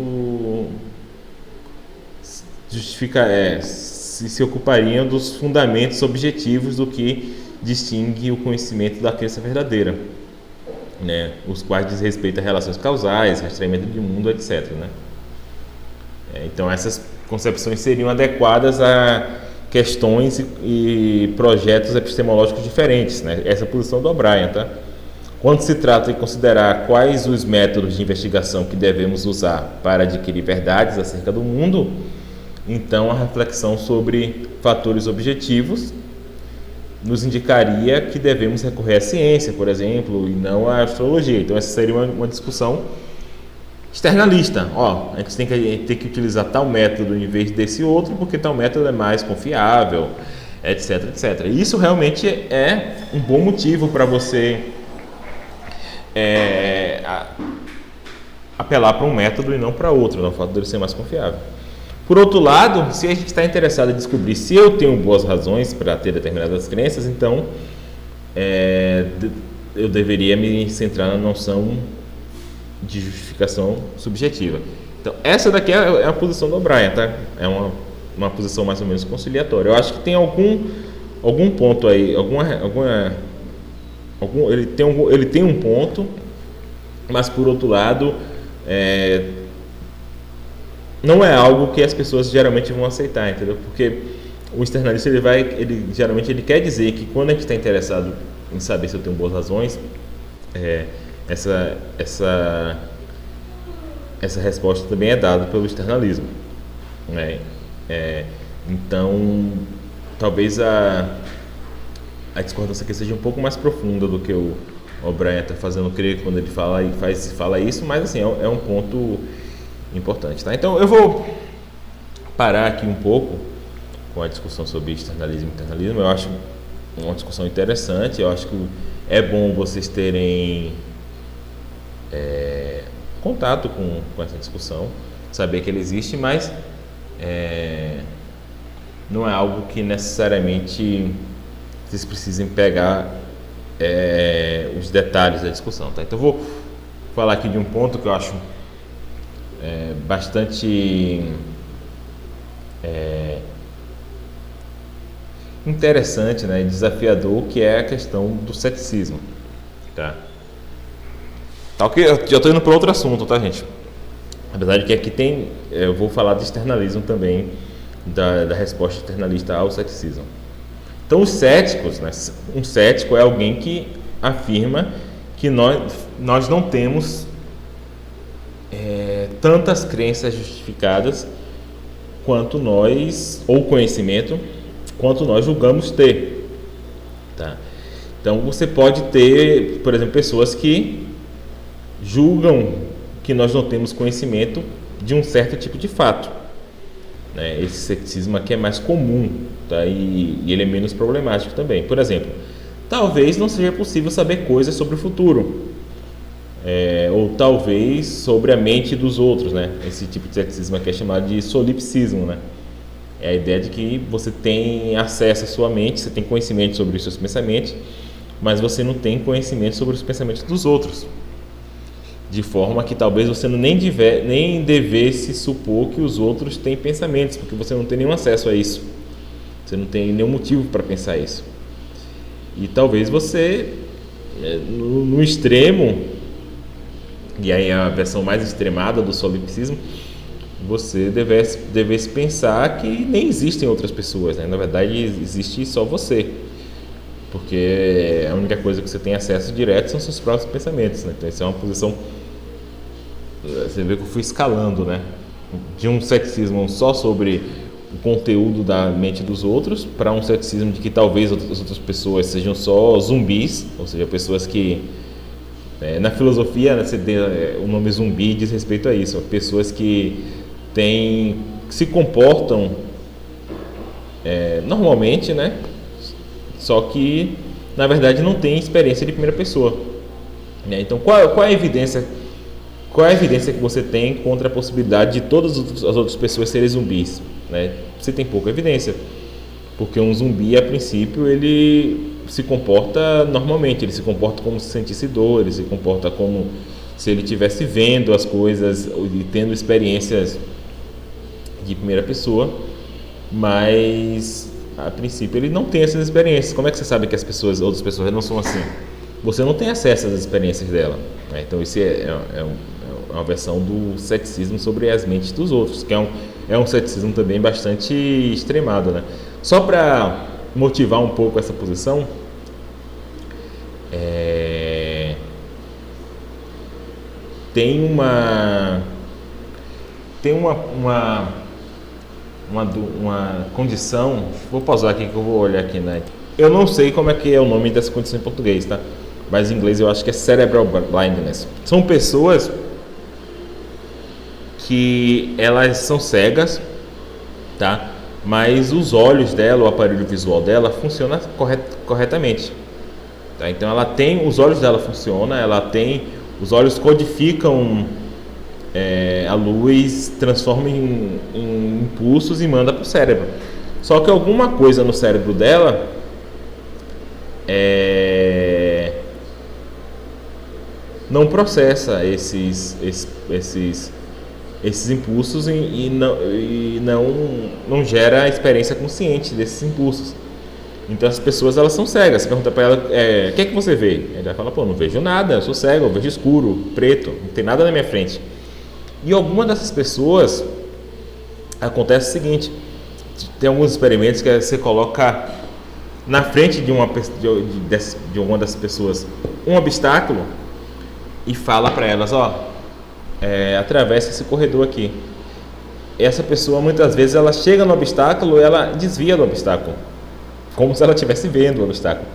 se ocupariam dos fundamentos objetivos do que distingue o conhecimento da crença verdadeira, né? Os quais diz respeito a relações causais, rastreamento de mundo, etc., né? Então, essas concepções seriam adequadas a questões e projetos epistemológicos diferentes, né? Essa é a posição do O'Brien, tá? Quando se trata de considerar quais os métodos de investigação que devemos usar para adquirir verdades acerca do mundo, então a reflexão sobre fatores objetivos nos indicaria que devemos recorrer à ciência, por exemplo, e não à astrologia. Então, essa seria uma discussão externalista. Ó, a gente tem que utilizar tal método em vez desse outro, porque tal método é mais confiável, etc, etc. E isso realmente é um bom motivo para você apelar para um método e não para outro, no fato dele ser mais confiável. Por outro lado, se a gente está interessado em descobrir se eu tenho boas razões para ter determinadas crenças, então eu deveria me centrar na noção de justificação subjetiva. Então, essa daqui é a posição do O'Brien, tá? É uma posição mais ou menos conciliatória. Eu acho que tem algum ponto aí, ele tem um ponto, mas por outro lado, não é algo que as pessoas geralmente vão aceitar, entendeu? Porque o externalista geralmente ele quer dizer que quando a gente está interessado em saber se eu tenho boas razões, essa resposta também é dada pelo externalismo, né? Então, talvez a discordância aqui seja um pouco mais profunda do que o O'Brien está fazendo crer quando ele fala isso, mas assim, é um ponto importante, tá? Então, eu vou parar aqui um pouco com a discussão sobre externalismo e internalismo. Eu acho uma discussão interessante, eu acho que é bom vocês terem contato com essa discussão, saber que ela existe, mas não é algo que necessariamente vocês precisem pegar os detalhes da discussão, tá? Então eu vou falar aqui de um ponto que eu acho bastante interessante, né, e desafiador, que é a questão do ceticismo, tá? Ok, eu já estou indo para outro assunto, tá, gente? Apesar de que aqui eu vou falar de externalismo também, da resposta externalista ao ceticismo. Então, os céticos, né, um cético é alguém que afirma que nós não temos tantas crenças justificadas ou conhecimento, quanto nós julgamos ter, tá? Então, você pode ter, por exemplo, pessoas que julgam que nós não temos conhecimento de um certo tipo de fato, né? Esse ceticismo aqui é mais comum, tá? E ele é menos problemático também. Por exemplo, talvez não seja possível saber coisas sobre o futuro, ou talvez sobre a mente dos outros, né? Esse tipo de ceticismo aqui é chamado de solipsismo, né? É a ideia de que você tem acesso à sua mente, você tem conhecimento sobre os seus pensamentos, mas você não tem conhecimento sobre os pensamentos dos outros. De forma que talvez você nem devesse supor que os outros têm pensamentos, porque você não tem nenhum acesso a isso. Você não tem nenhum motivo para pensar isso. E talvez você, no extremo, e aí a versão mais extremada do solipsismo, você devesse pensar que nem existem outras pessoas, né? Na verdade, existe só você. Porque a única coisa que você tem acesso direto são seus próprios pensamentos, né? Então, isso é uma posição... Você vê que eu fui escalando, né? De um ceticismo só sobre o conteúdo da mente dos outros, para um ceticismo de que talvez as outras pessoas sejam só zumbis, ou seja, pessoas que... na filosofia, né, o nome zumbi diz respeito a isso, pessoas que se comportam normalmente, né? Só que na verdade não tem experiência de primeira pessoa, né? Então qual é a evidência que você tem contra a possibilidade de todas as outras pessoas serem zumbis, né? Você tem pouca evidência, porque um zumbi a princípio ele se comporta normalmente, ele se comporta como se sentisse dor, ele se comporta como se ele estivesse vendo as coisas e tendo experiências de primeira pessoa, mas a princípio ele não tem essas experiências. Como é que você sabe que outras pessoas não são assim? Você não tem acesso às experiências dela, né? Então isso é uma versão do ceticismo sobre as mentes dos outros, que é um ceticismo também bastante extremado, né? Só para motivar um pouco essa posição, tem uma condição. Vou pausar aqui que eu vou olhar aqui, né? Eu não sei como é que é o nome dessa condição em português, tá? Mas em inglês eu acho que é cerebral blindness. São pessoas que elas são cegas, tá? Mas os olhos dela, o aparelho visual dela funciona corretamente, tá? Então ela tem, os olhos dela funcionam, ela tem, os olhos codificam a luz, transforma em impulsos e manda para o cérebro. Só que alguma coisa no cérebro dela não processa esses impulsos e não gera a experiência consciente desses impulsos. Então as pessoas, elas são cegas. Você pergunta para ela, o que é que você vê? Ela vai falar, não vejo nada, eu sou cego, eu vejo escuro, preto, não tem nada na minha frente. E alguma dessas pessoas, acontece o seguinte, tem alguns experimentos que você coloca na frente de uma dessas pessoas um obstáculo e fala para elas, atravessa esse corredor aqui. Essa pessoa, muitas vezes, ela chega no obstáculo e ela desvia do obstáculo, como se ela estivesse vendo o obstáculo.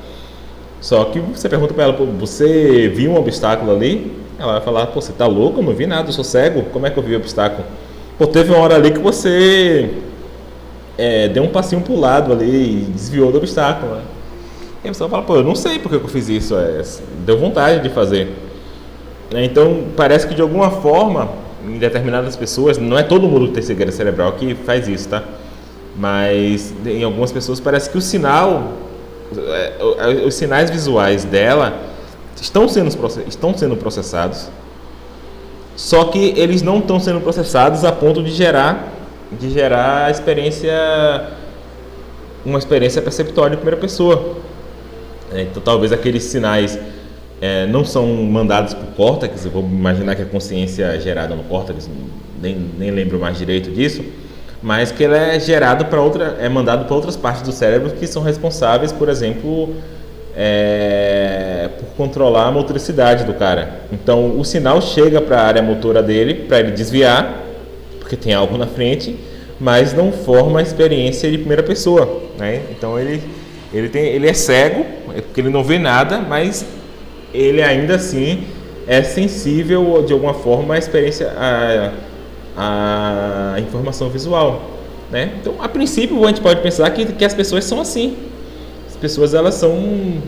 Só que você pergunta para ela, você viu um obstáculo ali? Ela vai falar, você tá louco? Eu não vi nada, eu sou cego, como é que eu vi o obstáculo? Teve uma hora ali que você deu um passinho pro lado ali e desviou do obstáculo, né? E a pessoa fala, eu não sei porque eu fiz isso, deu vontade de fazer. Então, parece que de alguma forma, em determinadas pessoas, não é todo mundo que tem cegueira cerebral que faz isso, tá? Mas em algumas pessoas parece que os sinais visuais dela estão sendo processados, só que eles não estão sendo processados a ponto de gerar uma experiência perceptória em primeira pessoa. Então, talvez aqueles sinais não são mandados por córtex. Eu vou imaginar que a consciência é gerada no córtex, nem lembro mais direito disso, mas que ela é gerada mandado para outras partes do cérebro que são responsáveis, por exemplo, por controlar a motricidade do cara. Então o sinal chega para a área motora dele, para ele desviar, porque tem algo na frente, mas não forma a experiência de primeira pessoa, né? Então ele é cego, porque ele não vê nada, mas ele ainda assim é sensível de alguma forma à experiência, à informação visual, né? Então, a princípio, a gente pode pensar que as pessoas são assim. As pessoas, elas são...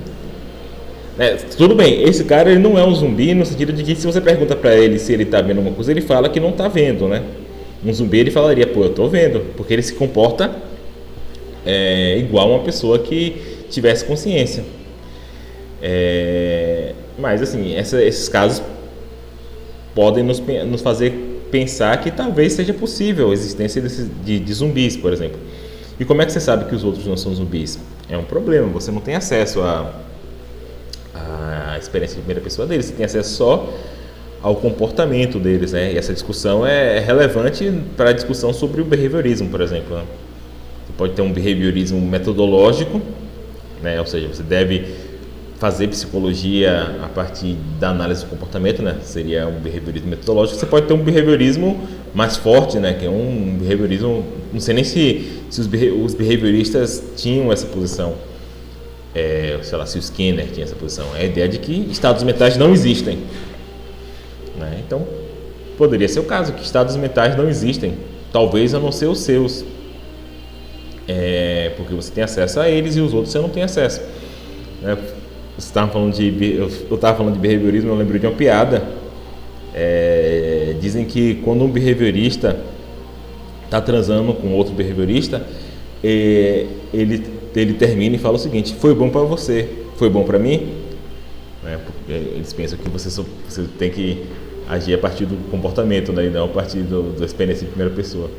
tudo bem, esse cara, ele não é um zumbi no sentido de que se você pergunta para ele se ele está vendo alguma coisa, ele fala que não está vendo, né? Um zumbi, ele falaria, eu estou vendo, porque ele se comporta igual uma pessoa que tivesse consciência. Mas assim, esses casos podem nos fazer pensar que talvez seja possível a existência de zumbis, por exemplo. E como é que você sabe que os outros não são zumbis? É um problema, você não tem acesso à experiência de primeira pessoa deles, você tem acesso só ao comportamento deles, né? E essa discussão é relevante para a discussão sobre o behaviorismo, por exemplo, né? Você pode ter um behaviorismo metodológico, né? Ou seja, você deve fazer psicologia a partir da análise do comportamento, né? Seria um behaviorismo metodológico. Você pode ter um behaviorismo mais forte, né? Que é um behaviorismo... Não sei nem se os behavioristas tinham essa posição. Sei lá, se o Skinner tinha essa posição. É a ideia de que estados mentais não existem, né? Então, poderia ser o caso, que estados mentais não existem. Talvez a não ser os seus. Porque você tem acesso a eles e os outros você não tem acesso, né? Eu estava falando de behaviorismo, eu lembro de uma piada. Dizem que quando um behaviorista está transando com outro behaviorista, ele termina e fala o seguinte: foi bom para você, foi bom para mim? Porque eles pensam que você tem que agir a partir do comportamento, né, e não a partir da experiência de primeira pessoa.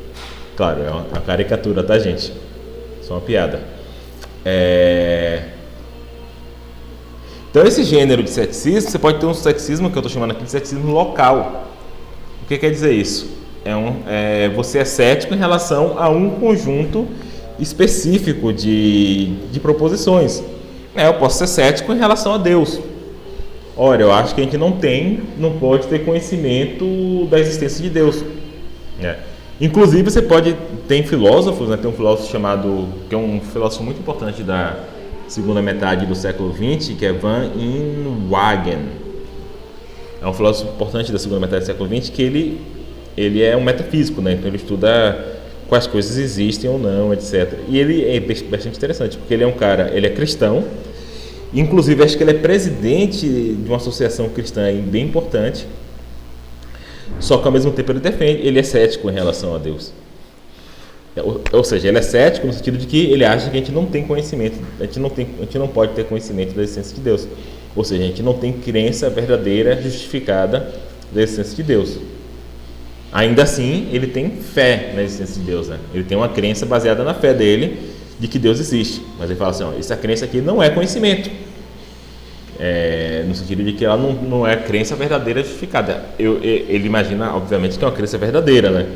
Claro, é uma caricatura, tá, gente? Só uma piada. Então, esse gênero de ceticismo, você pode ter um ceticismo que eu estou chamando aqui de ceticismo local. O que quer dizer isso? Você é cético em relação a um conjunto específico de proposições. Eu posso ser cético em relação a Deus. Olha, eu acho que a gente não pode ter conhecimento da existência de Deus. Inclusive, você pode... Tem filósofos, né? Tem um filósofo que é um filósofo muito importante da segunda metade do século XX, que é Van Inwagen. É um filósofo importante da segunda metade do século XX, que ele é um metafísico, né? Então ele estuda quais coisas existem ou não, etc. E ele é bastante interessante, porque ele é um cara, ele é cristão, inclusive acho que ele é presidente de uma associação cristã bem importante, só que ao mesmo tempo ele é cético em relação a Deus. Ou seja, ele é cético no sentido de que ele acha que a gente não tem conhecimento, a gente não pode ter conhecimento da essência de Deus. Ou seja, a gente não tem crença verdadeira, justificada da essência de Deus. Ainda assim, ele tem fé na existência de Deus, né? Ele tem uma crença baseada na fé dele de que Deus existe. Mas ele fala assim, ó, essa crença aqui não é conhecimento. No sentido de que ela não é crença verdadeira justificada. Ele imagina, obviamente, que é uma crença verdadeira, né?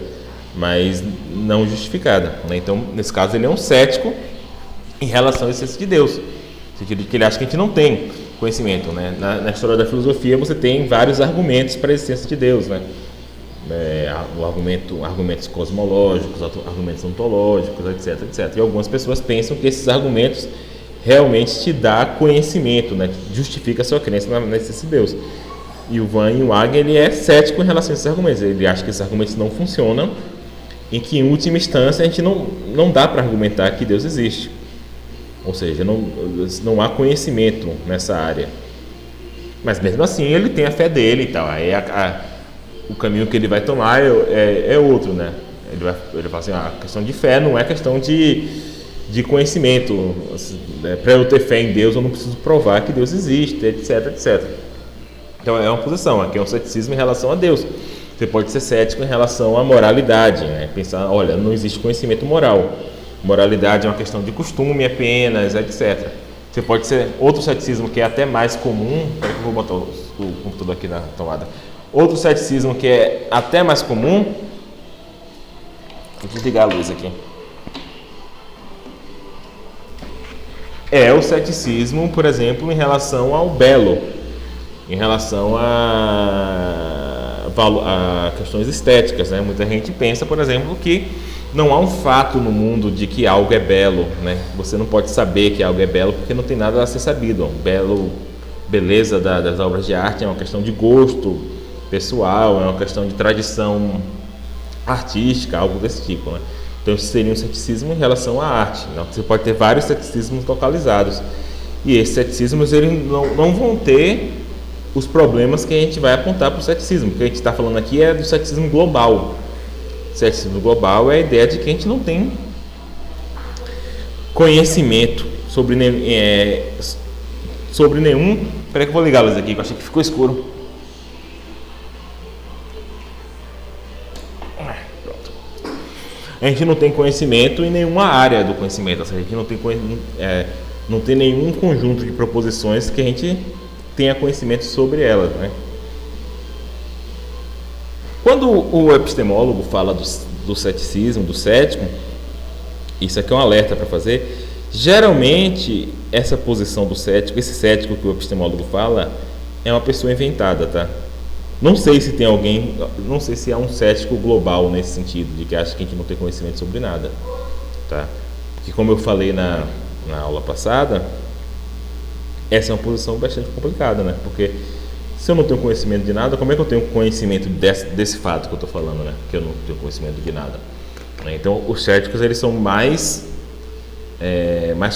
Mas não justificada, né? Então, nesse caso, ele é um cético em relação à existência de Deus. No sentido de que ele acha que a gente não tem conhecimento, né? Na história da filosofia, você tem vários argumentos para a existência de Deus, né? Argumentos cosmológicos, argumentos ontológicos, etc. E algumas pessoas pensam que esses argumentos realmente te dá conhecimento, né? Justifica a sua crença na existência de Deus. E o Van Inwagen, ele é cético em relação a esses argumentos. Ele acha que esses argumentos não funcionam e que, em última instância, a gente não dá para argumentar que Deus existe. Ou seja, não há conhecimento nessa área. Mas mesmo assim, ele tem a fé dele e tal. Aí o caminho que ele vai tomar é outro, né? Ele fala assim, a questão de fé não é questão de conhecimento. Assim, né? Para eu ter fé em Deus, eu não preciso provar que Deus existe, etc. Então é uma posição, aqui é um ceticismo em relação a Deus. Você pode ser cético em relação à moralidade, né? Pensar, olha, não existe conhecimento moral. Moralidade é uma questão de costume apenas, etc. Você pode ser outro ceticismo que é até mais comum. Espera que eu vou botar o computador aqui na tomada. Outro ceticismo que é até mais comum. Vou desligar a luz aqui. É o ceticismo, por exemplo, em relação ao belo, em relação a questões estéticas, né? Muita gente pensa, por exemplo, que não há um fato no mundo de que algo é belo, né? Você não pode saber que algo é belo porque não tem nada a ser sabido. Beleza das obras de arte é uma questão de gosto pessoal, é uma questão de tradição artística, algo desse tipo, né? Então isso seria um ceticismo em relação à arte. Né? Você pode ter vários ceticismos localizados e esses ceticismos eles não vão ter os problemas que a gente vai apontar para o ceticismo. O que a gente está falando aqui é do ceticismo global. O ceticismo global é a ideia de que a gente não tem conhecimento sobre nenhum. Espera que eu vou ligar a luz aqui, que eu achei que ficou escuro. Pronto. A gente não tem conhecimento em nenhuma área do conhecimento. Ou seja, a gente não tem nenhum conjunto de proposições que a gente tenha conhecimento sobre elas, né? Quando o epistemólogo fala do ceticismo, do cético, isso aqui é um alerta para fazer. Geralmente, essa posição do cético, esse cético que o epistemólogo fala, é uma pessoa inventada, tá? Não sei se tem alguém, não sei se há um cético global nesse sentido, de que acha que a gente não tem conhecimento sobre nada, tá? Porque como eu falei na aula passada, essa é uma posição bastante complicada, né? Porque se eu não tenho conhecimento de nada, como é que eu tenho conhecimento desse fato que eu estou falando, né? Que eu não tenho conhecimento de nada. Então, os céticos, eles são mais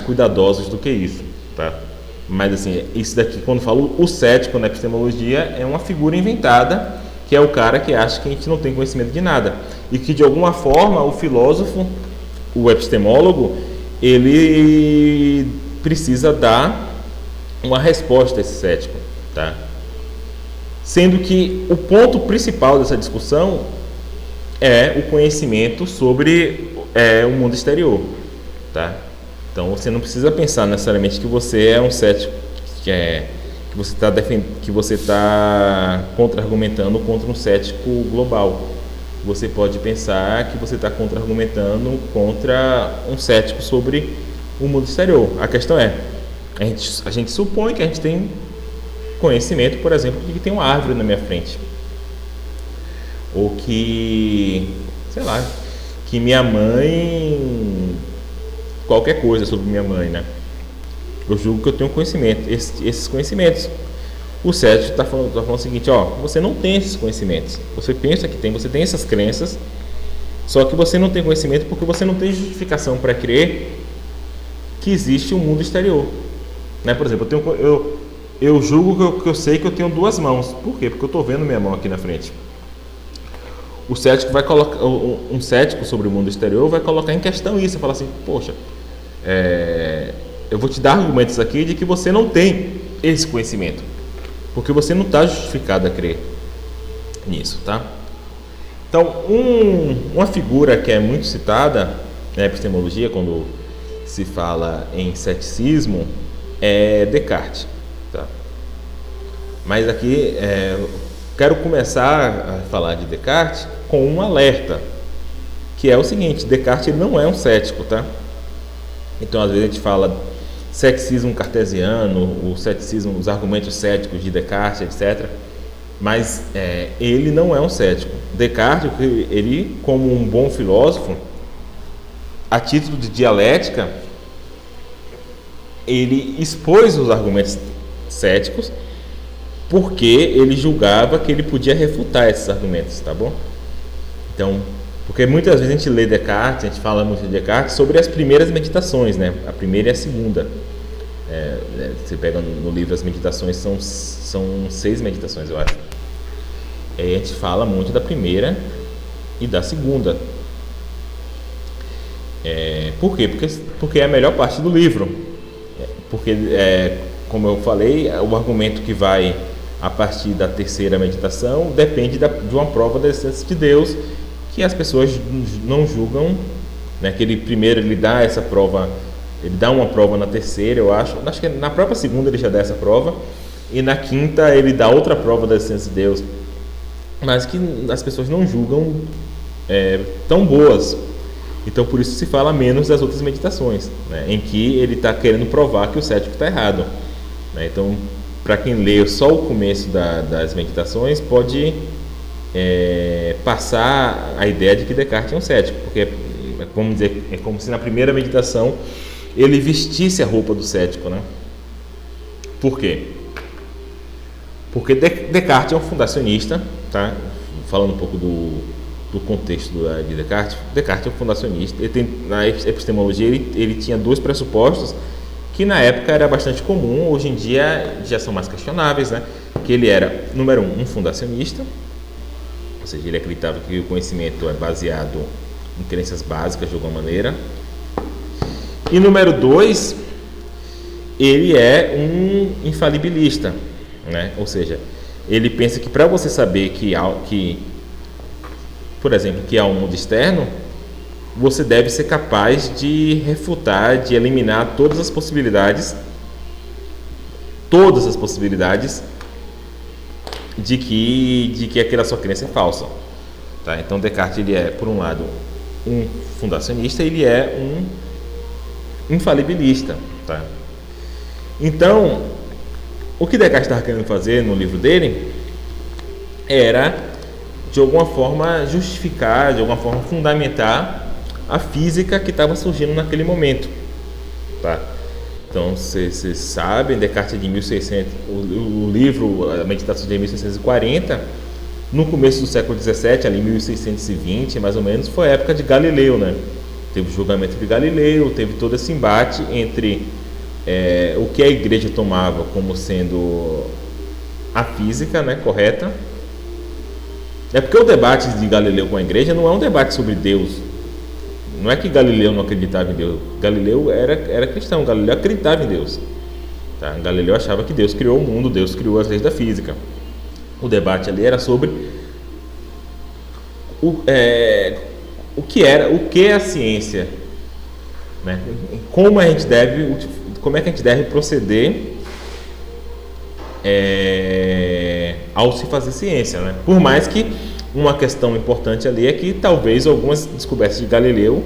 cuidadosos do que isso, tá? Mas, assim, isso daqui, quando eu falo o cético na epistemologia, é uma figura inventada, que é o cara que acha que a gente não tem conhecimento de nada. E que, de alguma forma, o filósofo, o epistemólogo, ele precisa dar uma resposta a esse cético, tá? Sendo que o ponto principal dessa discussão é o conhecimento sobre o mundo exterior, tá? Então você não precisa pensar necessariamente que você é um cético, que você está contra-argumentando contra um cético global. Você pode pensar que você está contra-argumentando contra um cético sobre o mundo exterior. A questão é, a gente supõe que a gente tem conhecimento, por exemplo, de que tem uma árvore na minha frente. Ou que, sei lá, que minha mãe... Qualquer coisa sobre minha mãe, né? Eu julgo que eu tenho conhecimento, esses conhecimentos. O cético está falando o seguinte, ó, você não tem esses conhecimentos, você pensa que tem, você tem essas crenças, só que você não tem conhecimento porque você não tem justificação para crer que existe um mundo exterior, né? Por exemplo, eu julgo que eu sei que eu tenho duas mãos. Por quê? Porque eu estou vendo minha mão aqui na frente. O cético vai colocar, um cético sobre o mundo exterior vai colocar em questão isso, falar assim, poxa, eu vou te dar argumentos aqui de que você não tem esse conhecimento, porque você não está justificado a crer nisso, tá? Então, uma figura que é muito citada na epistemologia, quando se fala em ceticismo, é Descartes, tá? Mas aqui quero começar a falar de Descartes com um alerta, que é o seguinte: Descartes ele não é um cético, tá? Então, às vezes a gente fala ceticismo cartesiano, o ceticismo, os argumentos céticos de Descartes, etc. Mas ele não é um cético. Descartes, ele, como um bom filósofo, a título de dialética, ele expôs os argumentos céticos porque ele julgava que ele podia refutar esses argumentos, tá bom? Então, porque muitas vezes a gente lê Descartes, a gente fala muito de Descartes sobre as primeiras meditações, né? A primeira e a segunda. Você pega no livro as meditações, são 6 meditações, eu acho. A gente fala muito da primeira e da segunda. Por quê? Porque é a melhor parte do livro. Porque, como eu falei, o argumento que vai a partir da terceira meditação depende de uma prova da existência de Deus, que as pessoas não julgam, né? Que ele primeiro ele dá essa prova, ele dá uma prova na terceira, eu acho que na própria segunda ele já dá essa prova, e na quinta ele dá outra prova da existência de Deus, mas que as pessoas não julgam tão boas. Então por isso se fala menos das outras meditações, né? Em que ele está querendo provar que o cético está errado, né? Então, para quem lê só o começo das meditações, pode passar a ideia de que Descartes é um cético, porque vamos dizer, é como se na primeira meditação ele vestisse a roupa do cético, né? Por quê? Porque Descartes é um fundacionista, tá? Falando um pouco do contexto de Descartes. Descartes é um fundacionista. Na epistemologia ele tinha 2 pressupostos que na época era bastante comum, hoje em dia já são mais questionáveis, né? Que ele era, número 1, um fundacionista, ou seja, ele acreditava que o conhecimento é baseado em crenças básicas de alguma maneira. E número 2, ele é um infalibilista, né? Ou seja, ele pensa que para você saber por exemplo, que há um mundo externo, você deve ser capaz de refutar, de eliminar todas as possibilidades de que aquela sua crença é falsa, tá? Então Descartes ele é, por um lado, um fundacionista, ele é um infalibilista, tá? Então, o que Descartes estava querendo fazer no livro dele era, de alguma forma, justificar, de alguma forma, fundamentar a física que estava surgindo naquele momento, tá? Então, vocês sabem, Descartes é de 1600, o livro, a meditação de 1640, no começo do século 17, ali 1620, mais ou menos, foi a época de Galileu, né? Teve o julgamento de Galileu, teve todo esse embate entre o que a igreja tomava como sendo a física, né, correta. É porque o debate de Galileu com a igreja não é um debate sobre Deus. Não é que Galileu não acreditava em Deus. Galileu era cristão, Galileu acreditava em Deus, tá? Galileu achava que Deus criou o mundo, Deus criou as leis da física. O debate ali era sobre o que é a ciência, né? Como é que a gente deve proceder ao se fazer ciência, né? Por mais que uma questão importante ali é que talvez algumas descobertas de Galileu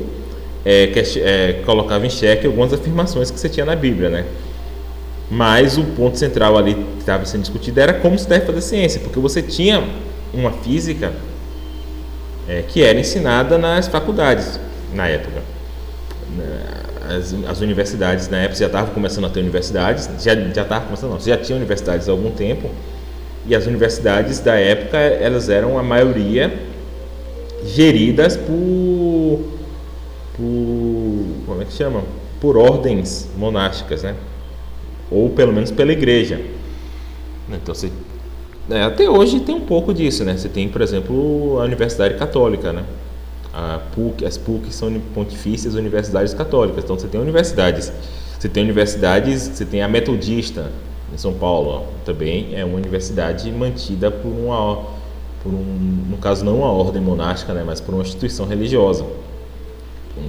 colocavam em xeque algumas afirmações que você tinha na Bíblia, né? Mas o ponto central ali que estava sendo discutido era como se deve fazer ciência, porque você tinha uma física que era ensinada nas faculdades na época. as universidades, na época já estavam começando a ter universidades, já estava começando, não, já tinha universidades há algum tempo, e as universidades da época, elas eram a maioria geridas como é que chama? Por ordens monásticas, né? Ou pelo menos pela igreja. Então, até hoje tem um pouco disso, né? Você tem, por exemplo, a Universidade Católica, né? As PUC são pontifícias universidades católicas. Então, você tem universidades. Você tem a Metodista em São Paulo, ó, também é uma universidade mantida no caso não uma ordem monástica, né? Mas por uma instituição religiosa,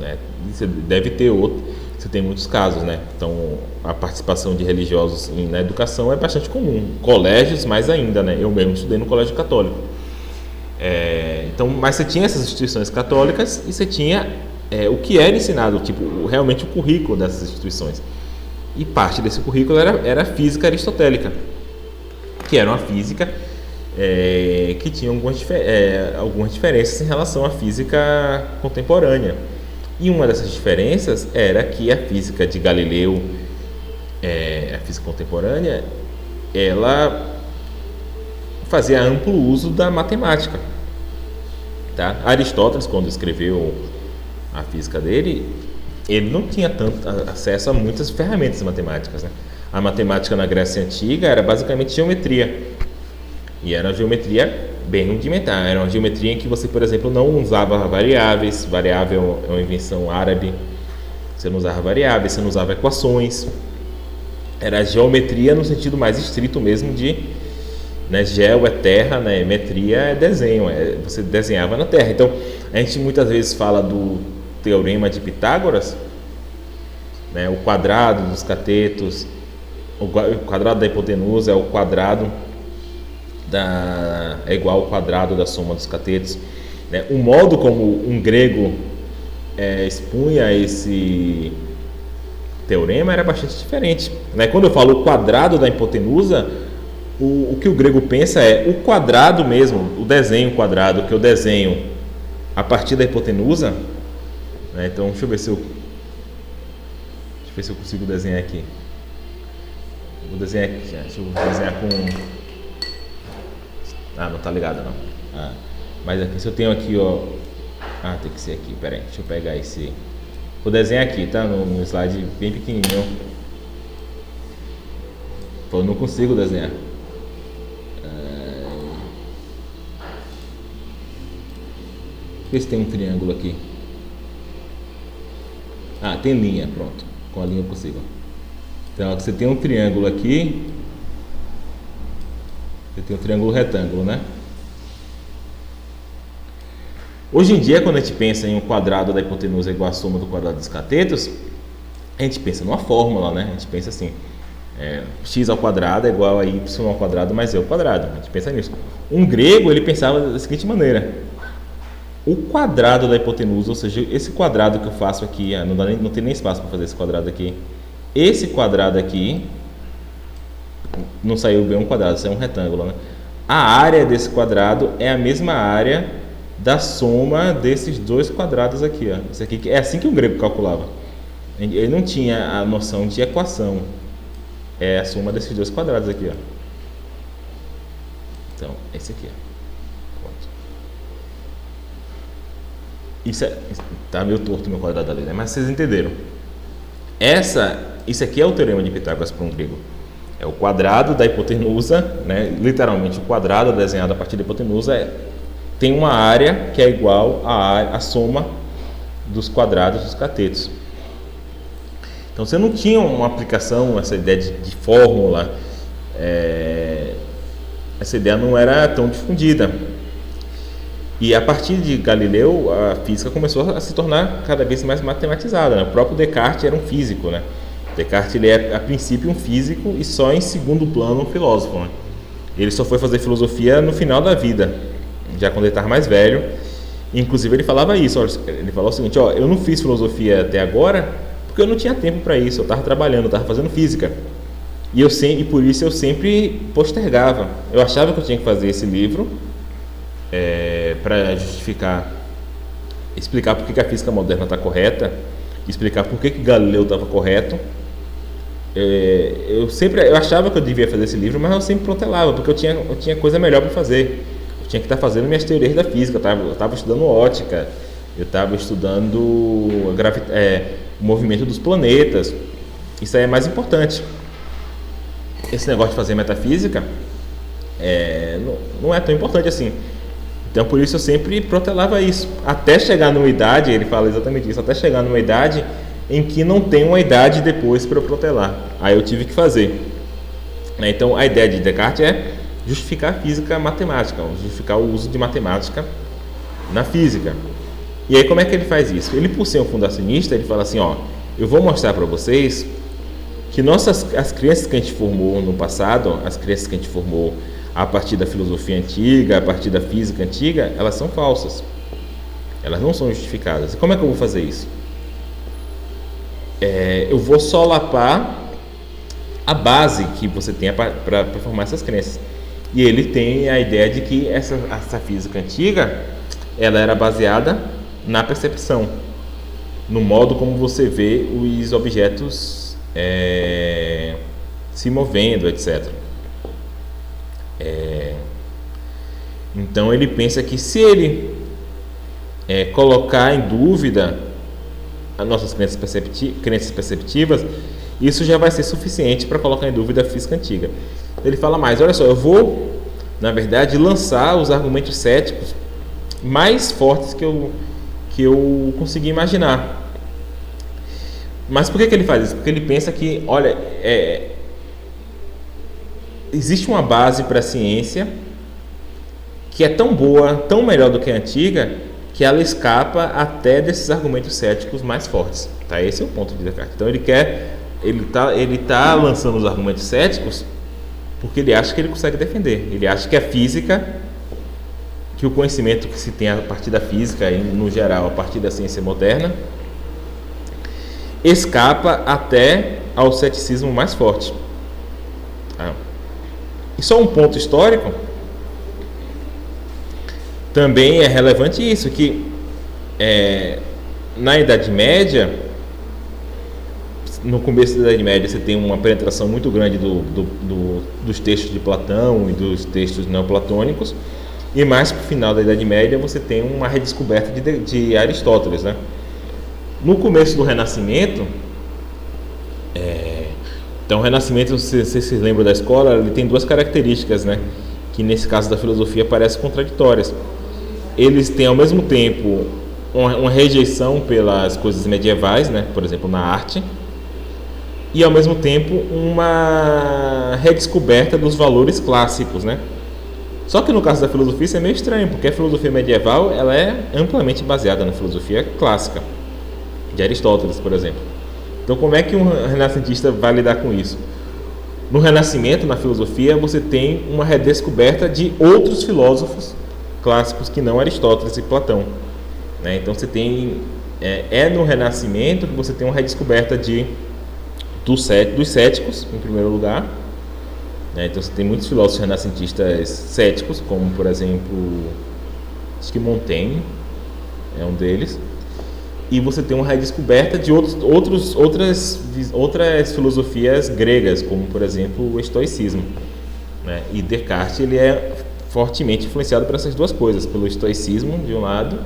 né? Você deve ter você tem muitos casos, né? Então, a participação de religiosos na educação é bastante comum. Colégios, mais ainda, né? Eu mesmo estudei no colégio católico. Então, mas você tinha essas instituições católicas e você tinha o que era ensinado, tipo, realmente o currículo dessas instituições. E parte desse currículo era a física aristotélica, que era uma física que tinha algumas diferenças em relação à física contemporânea. E uma dessas diferenças era que a física de Galileu, a física contemporânea, ela fazia amplo uso da matemática. Tá? Aristóteles, quando escreveu a física dele, ele não tinha tanto acesso a muitas ferramentas matemáticas, né? A matemática na Grécia Antiga era basicamente geometria. E era uma geometria bem rudimentar. Era uma geometria em que você, por exemplo, não usava variáveis. Variável é uma invenção árabe. Você não usava variáveis, você não usava equações. Era geometria no sentido mais estrito mesmo né, geo é terra, né, metria é desenho. Você desenhava na terra. Então, a gente muitas vezes fala do teorema de Pitágoras, né, o quadrado dos catetos, o quadrado da hipotenusa é o quadrado é igual ao quadrado da soma dos catetos, né? O modo como um grego expunha esse teorema era bastante diferente, né? Quando eu falo o quadrado da hipotenusa, o que o grego pensa é o quadrado mesmo, o desenho quadrado que eu desenho a partir da hipotenusa, né? Então deixa eu ver se eu consigo desenhar aqui. Vou desenhar aqui, deixa eu desenhar com... não tá ligado não. Mas aqui, se eu tenho aqui, ó... tem que ser aqui, peraí, deixa eu pegar esse... Vou desenhar aqui, tá? No slide bem pequenininho. Pô, eu não consigo desenhar. Vê se tem um triângulo aqui. Tem linha, pronto. Com a linha eu consigo. Então, você tem um triângulo aqui. Você tem um triângulo retângulo, né? Hoje em dia, quando a gente pensa em um quadrado da hipotenusa igual à soma do quadrado dos catetos, a gente pensa numa fórmula, né? A gente pensa assim, x ao quadrado é igual a y ao quadrado mais e ao quadrado. A gente pensa nisso. Um grego, ele pensava da seguinte maneira: o quadrado da hipotenusa, ou seja, esse quadrado que eu faço aqui, não tem nem espaço para fazer esse quadrado aqui. Esse quadrado aqui, não saiu bem um quadrado, saiu um retângulo, né? A área desse quadrado é a mesma área da soma desses dois quadrados aqui, ó. Isso aqui é assim que o grego calculava. Ele não tinha a noção de equação. É a soma desses dois quadrados aqui, ó. Então, esse aqui, ó. Pronto. Tá meio torto o meu quadrado ali, né? Mas vocês entenderam. Isso aqui é o teorema de Pitágoras para um grego. É o quadrado da hipotenusa, né? Literalmente o quadrado desenhado a partir da hipotenusa tem uma área que é igual à soma dos quadrados dos catetos. Então você não tinha uma aplicação, essa ideia de fórmula, essa ideia não era tão difundida. E a partir de Galileu, a física começou a se tornar cada vez mais matematizada, né? O próprio Descartes era um físico, né? Descartes, ele é a princípio um físico e só em segundo plano um filósofo, né? Ele só foi fazer filosofia no final da vida, já quando ele estava mais velho. Inclusive ele falava isso, ele falou o seguinte: eu não fiz filosofia até agora porque eu não tinha tempo para isso, eu estava trabalhando, eu estava fazendo física. E por isso eu sempre postergava. Eu achava que eu tinha que fazer esse livro para explicar por que a física moderna está correta, explicar por que Galileu estava correto. Eu achava que eu devia fazer esse livro, mas eu sempre protelava, porque eu tinha coisa melhor para fazer. Eu tinha que estar fazendo minhas teorias da física, eu estava estudando ótica, eu estava estudando o movimento dos planetas. Isso aí é mais importante. Esse negócio de fazer metafísica não é tão importante assim. Então por isso eu sempre protelava isso. Até chegar numa idade, ele fala exatamente isso, até chegar numa idade em que não tem uma idade depois para eu protelar. Aí eu tive que fazer. Então a ideia de Descartes é justificar a física matemática, justificar o uso de matemática na física. E aí como é que ele faz isso? Ele, por ser um fundacionista, ele fala assim, eu vou mostrar para vocês que as crenças que a gente formou no passado, as crenças que a gente formou a partir da filosofia antiga, a partir da física antiga, elas são falsas. Elas não são justificadas. E como é que eu vou fazer isso? Eu vou solapar a base que você tem para formar essas crenças. E ele tem a ideia de que essa física antiga, ela era baseada na percepção, no modo como você vê os objetos se movendo, etc. Então ele pensa que se ele colocar em dúvida as nossas crenças perceptivas, isso já vai ser suficiente para colocar em dúvida a física antiga. Ele fala mais, olha só, eu vou, na verdade, lançar os argumentos céticos mais fortes que eu consegui imaginar. Mas por que ele faz isso? Porque ele pensa que, olha, existe uma base para a ciência que é tão boa, tão melhor do que a antiga, que ela escapa até desses argumentos céticos mais fortes. Tá? Esse é o ponto de Descartes. Então ele tá lançando os argumentos céticos porque ele acha que ele consegue defender. Ele acha que a física, que o conhecimento que se tem a partir da física e no geral a partir da ciência moderna, escapa até ao ceticismo mais forte. E só um ponto histórico também é relevante isso, que na Idade Média, no começo da Idade Média, você tem uma penetração muito grande dos textos de Platão e dos textos neoplatônicos, e mais para o final da Idade Média você tem uma redescoberta de Aristóteles, né? No começo do Renascimento, então o Renascimento, se vocês se lembram da escola, ele tem duas características, né? Que nesse caso da filosofia parecem contraditórias. Eles têm ao mesmo tempo uma rejeição pelas coisas medievais, né? Por exemplo, na arte, e ao mesmo tempo uma redescoberta dos valores clássicos, né? Só que no caso da filosofia isso é meio estranho, porque a filosofia medieval ela é amplamente baseada na filosofia clássica de Aristóteles, por exemplo. Então como é que um renascentista vai lidar com isso? No Renascimento, na filosofia, você tem uma redescoberta de outros filósofos clássicos que não Aristóteles e Platão, né? Então você tem no Renascimento que você tem uma redescoberta dos céticos, em primeiro lugar, né? Então você tem muitos filósofos renascentistas céticos, como por exemplo, acho que Montaigne é um deles, e você tem uma redescoberta de outras filosofias gregas, como por exemplo o estoicismo, né? E Descartes ele é fortemente influenciado por essas duas coisas, pelo estoicismo de um lado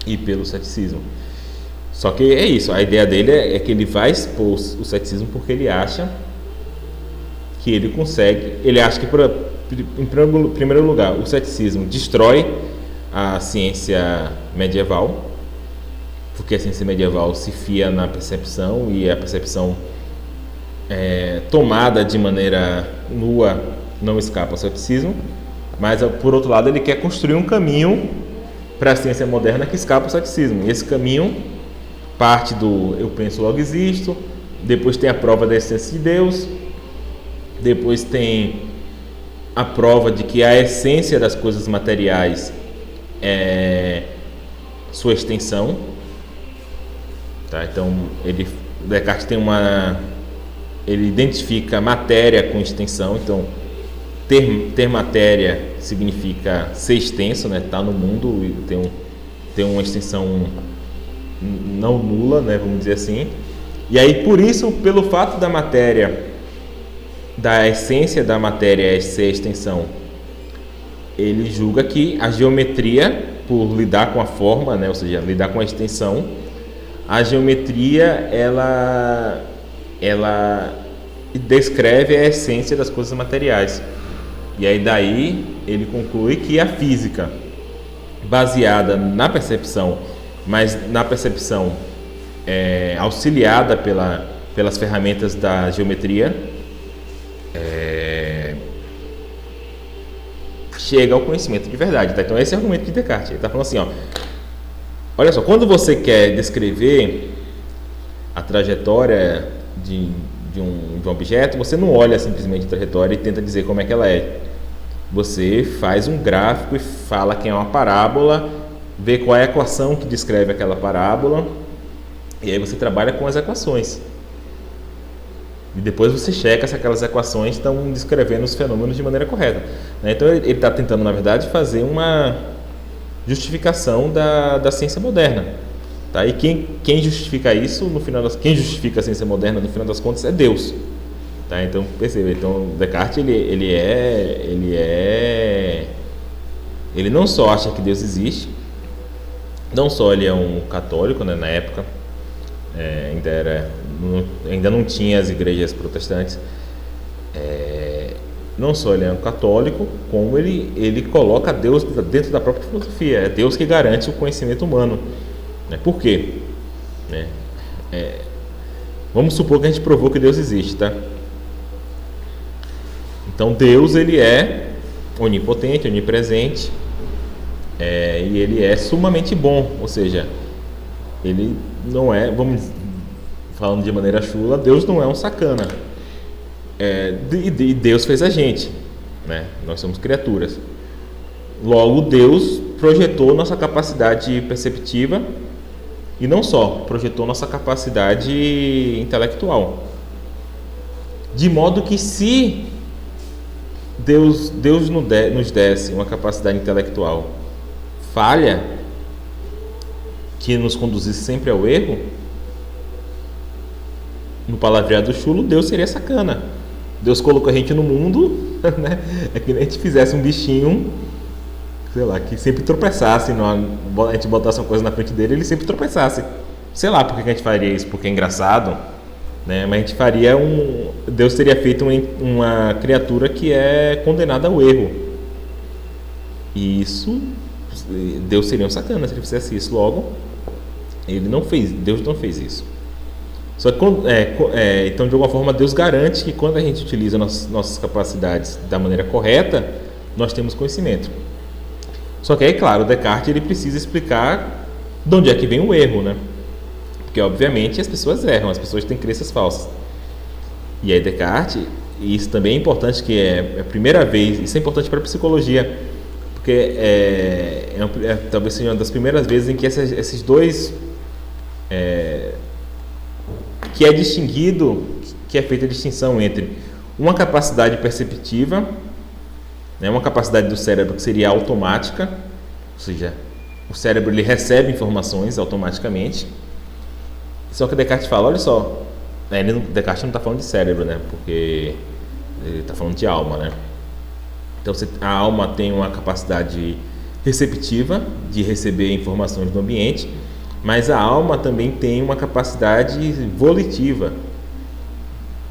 e pelo ceticismo. Só que é isso, a ideia dele é que ele vai expor o ceticismo porque ele acha que ele consegue, ele acha que em primeiro lugar o ceticismo destrói a ciência medieval, porque a ciência medieval se fia na percepção e a percepção tomada de maneira nua não escapa ao ceticismo, mas por outro lado ele quer construir um caminho para a ciência moderna que escapa ao ceticismo, e esse caminho parte do eu penso logo existo, depois tem a prova da essência de Deus, depois tem a prova de que a essência das coisas materiais é sua extensão, tá? Então Descartes ele identifica matéria com extensão. Então ter matéria significa ser extenso, né? Tá no mundo e tem uma extensão não nula, né, vamos dizer assim. E aí, por isso, pelo fato da matéria, da essência da matéria ser a extensão, ele julga que a geometria, por lidar com a forma, né, ou seja, lidar com a extensão, a geometria ela descreve a essência das coisas materiais. E aí daí ele conclui que a física, baseada na percepção, mas na percepção auxiliada pelas ferramentas da geometria, chega ao conhecimento de verdade. Tá? Então esse é o argumento de Descartes. Ele está falando assim, ó, olha só, quando você quer descrever a trajetória de um objeto, você não olha simplesmente a trajetória e tenta dizer como é que ela é. Você faz um gráfico e fala que é uma parábola, vê qual é a equação que descreve aquela parábola, e aí você trabalha com as equações. E depois você checa se aquelas equações estão descrevendo os fenômenos de maneira correta. Então ele está tentando, na verdade, fazer uma justificação da ciência moderna. Tá? E quem justifica isso, quem justifica a ciência moderna, no final das contas, é Deus. Tá? Então, perceba, então, Descartes, ele não só acha que Deus existe, não só ele é um católico, né, na época, ainda não tinha as igrejas protestantes, não só ele é um católico, como ele coloca Deus dentro da própria filosofia. É Deus que garante o conhecimento humano. Por quê? Vamos supor que a gente provou que Deus existe, tá? Então Deus, ele é onipotente, onipresente, e ele é sumamente bom, ou seja, ele não é, vamos falando de maneira chula, Deus não é um sacana. E Deus fez a gente, né? Nós somos criaturas. Logo, Deus projetou nossa capacidade perceptiva e não só, projetou nossa capacidade intelectual. De modo que se Deus nos desse uma capacidade intelectual falha, que nos conduzisse sempre ao erro, no palavreado chulo, Deus seria sacana. Deus colocou a gente no mundo, né? É que a gente fizesse um bichinho, sei lá, que sempre tropeçasse, a gente botasse uma coisa na frente dele, ele sempre tropeçasse. Sei lá por que a gente faria isso, porque é engraçado, né? Mas a gente faria Deus teria feito uma criatura que é condenada ao erro. E isso, Deus seria um sacana se ele fizesse isso. Logo, Deus não fez isso. Só que, então, de alguma forma, Deus garante que quando a gente utiliza nossas capacidades da maneira correta, nós temos conhecimento. Só que aí, claro, Descartes ele precisa explicar de onde é que vem o erro, né? Porque, obviamente, as pessoas erram, as pessoas têm crenças falsas. E aí Descartes, e isso também é importante, que é a primeira vez, isso é importante para a psicologia, porque talvez seja uma das primeiras vezes em que esses dois... que é distinguido, que é feita a distinção entre uma capacidade perceptiva, né, uma capacidade do cérebro que seria automática, ou seja, o cérebro ele recebe informações automaticamente. Só que Descartes fala, olha só, Descartes não está falando de cérebro, né, porque ele está falando de alma, né? Então a alma tem uma capacidade receptiva de receber informações do ambiente, mas a alma também tem uma capacidade volitiva,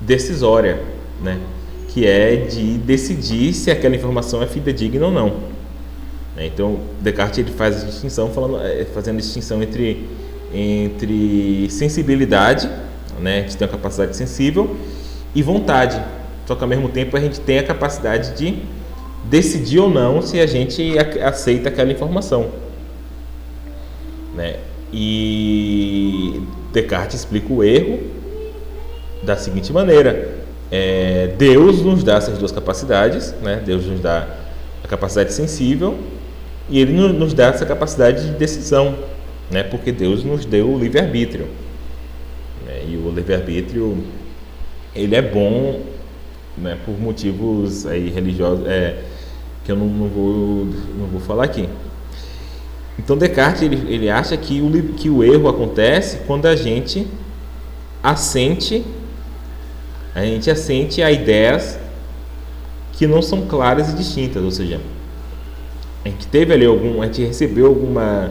decisória, né? Que é de decidir se aquela informação é fidedigna ou não. Então, Descartes ele faz a distinção, fazendo a distinção entre sensibilidade, né? A gente tem uma capacidade sensível, e vontade. Só que ao mesmo tempo a gente tem a capacidade de decidir ou não se a gente aceita aquela informação, né? E Descartes explica o erro da seguinte maneira: Deus nos dá essas duas capacidades, né? Deus nos dá a capacidade sensível e Ele nos dá essa capacidade de decisão, né? Porque Deus nos deu o livre-arbítrio, né? E o livre-arbítrio ele é bom, né? Por motivos aí religiosos, que eu não vou falar aqui. Então Descartes ele acha que o erro acontece quando a gente assente a ideias que não são claras e distintas, ou seja, a gente teve ali a gente recebeu alguma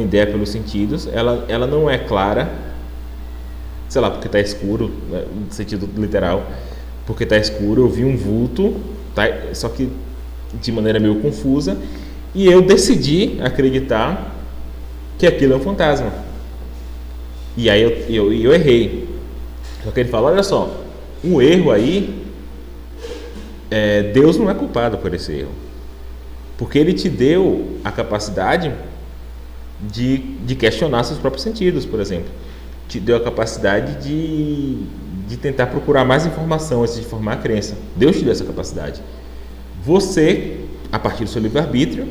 ideia pelos sentidos, ela não é clara, sei lá, porque está escuro, né, no sentido literal, porque está escuro, eu vi um vulto, tá, só que de maneira meio confusa, e eu decidi acreditar que aquilo é um fantasma. E aí eu errei. Só que ele fala, olha só, o erro aí, Deus não é culpado por esse erro. Porque ele te deu a capacidade de questionar seus próprios sentidos, por exemplo. Te deu a capacidade de tentar procurar mais informação antes de formar a crença. Deus te deu essa capacidade. Você, a partir do seu livre-arbítrio,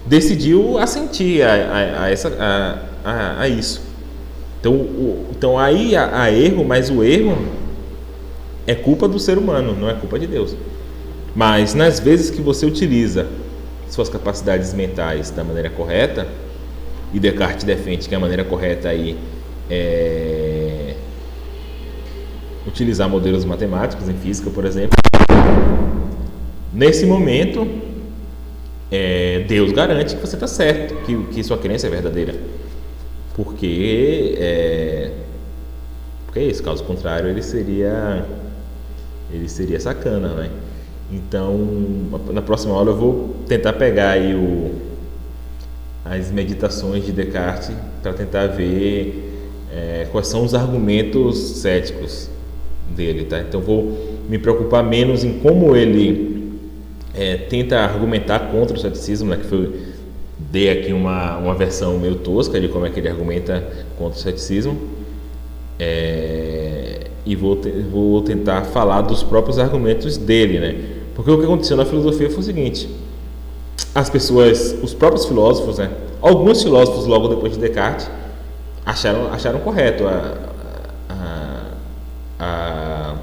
decidiu assentir a isso. Então aí há erro, mas o erro é culpa do ser humano, não é culpa de Deus. Mas nas vezes que você utiliza suas capacidades mentais da maneira correta, e Descartes defende que a maneira correta aí é utilizar modelos matemáticos em física, por exemplo, nesse momento Deus garante que você está certo, que sua crença é verdadeira, porque é isso, caso contrário ele seria sacana, né? Então na próxima aula eu vou tentar pegar aí as meditações de Descartes para tentar ver quais são os argumentos céticos dele, tá? Então vou me preocupar menos em como ele tenta argumentar contra o ceticismo, né? Dei aqui uma versão meio tosca de como é que ele argumenta contra o ceticismo, e vou tentar falar dos próprios argumentos dele, né? Porque o que aconteceu na filosofia foi o seguinte: os próprios filósofos, né? Alguns filósofos logo depois de Descartes acharam correto a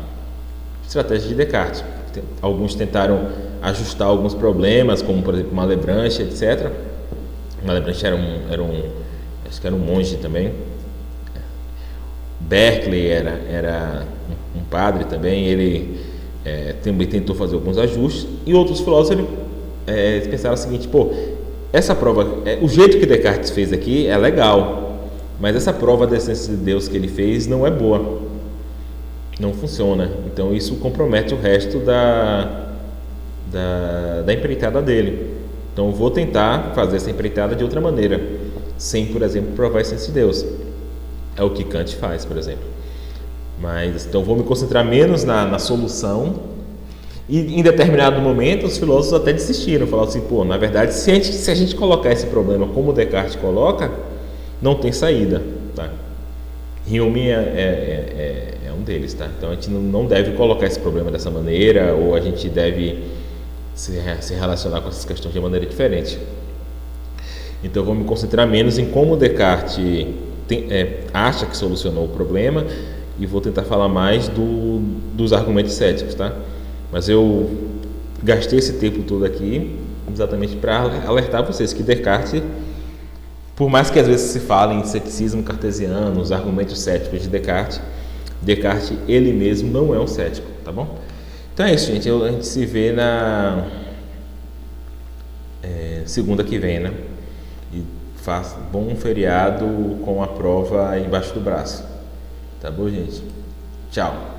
estratégia de Descartes. Alguns tentaram ajustar alguns problemas, como por exemplo Malebranche, etc. Malebranche acho que era um monge também. Berkeley era um padre também, ele também tentou fazer alguns ajustes, e outros filósofos pensaram o seguinte: essa prova, o jeito que Descartes fez aqui é legal, mas essa prova da essência de Deus que ele fez não é boa, não funciona, então isso compromete o resto da empreitada dele. Então eu vou tentar fazer essa empreitada de outra maneira, sem, por exemplo, provar a essência de Deus. É o que Kant faz, por exemplo. Mas então vou me concentrar menos na solução. E em determinado momento os filósofos até desistiram, falaram assim: na verdade, se a gente colocar esse problema como Descartes coloca, não tem saída, tá? Hume é um deles, tá? Então a gente não deve colocar esse problema dessa maneira, ou a gente deve se relacionar com essas questões de maneira diferente. Então eu vou me concentrar menos em como Descartes acha que solucionou o problema, e vou tentar falar mais dos argumentos céticos, tá? Mas eu gastei esse tempo todo aqui exatamente para alertar vocês que Descartes, por mais que às vezes se fale em ceticismo cartesiano, os argumentos céticos de Descartes ele mesmo não é um cético, tá bom? Então é isso, gente. A gente se vê na segunda que vem, né? E faz bom feriado com a prova embaixo do braço. Tá bom, gente? Tchau.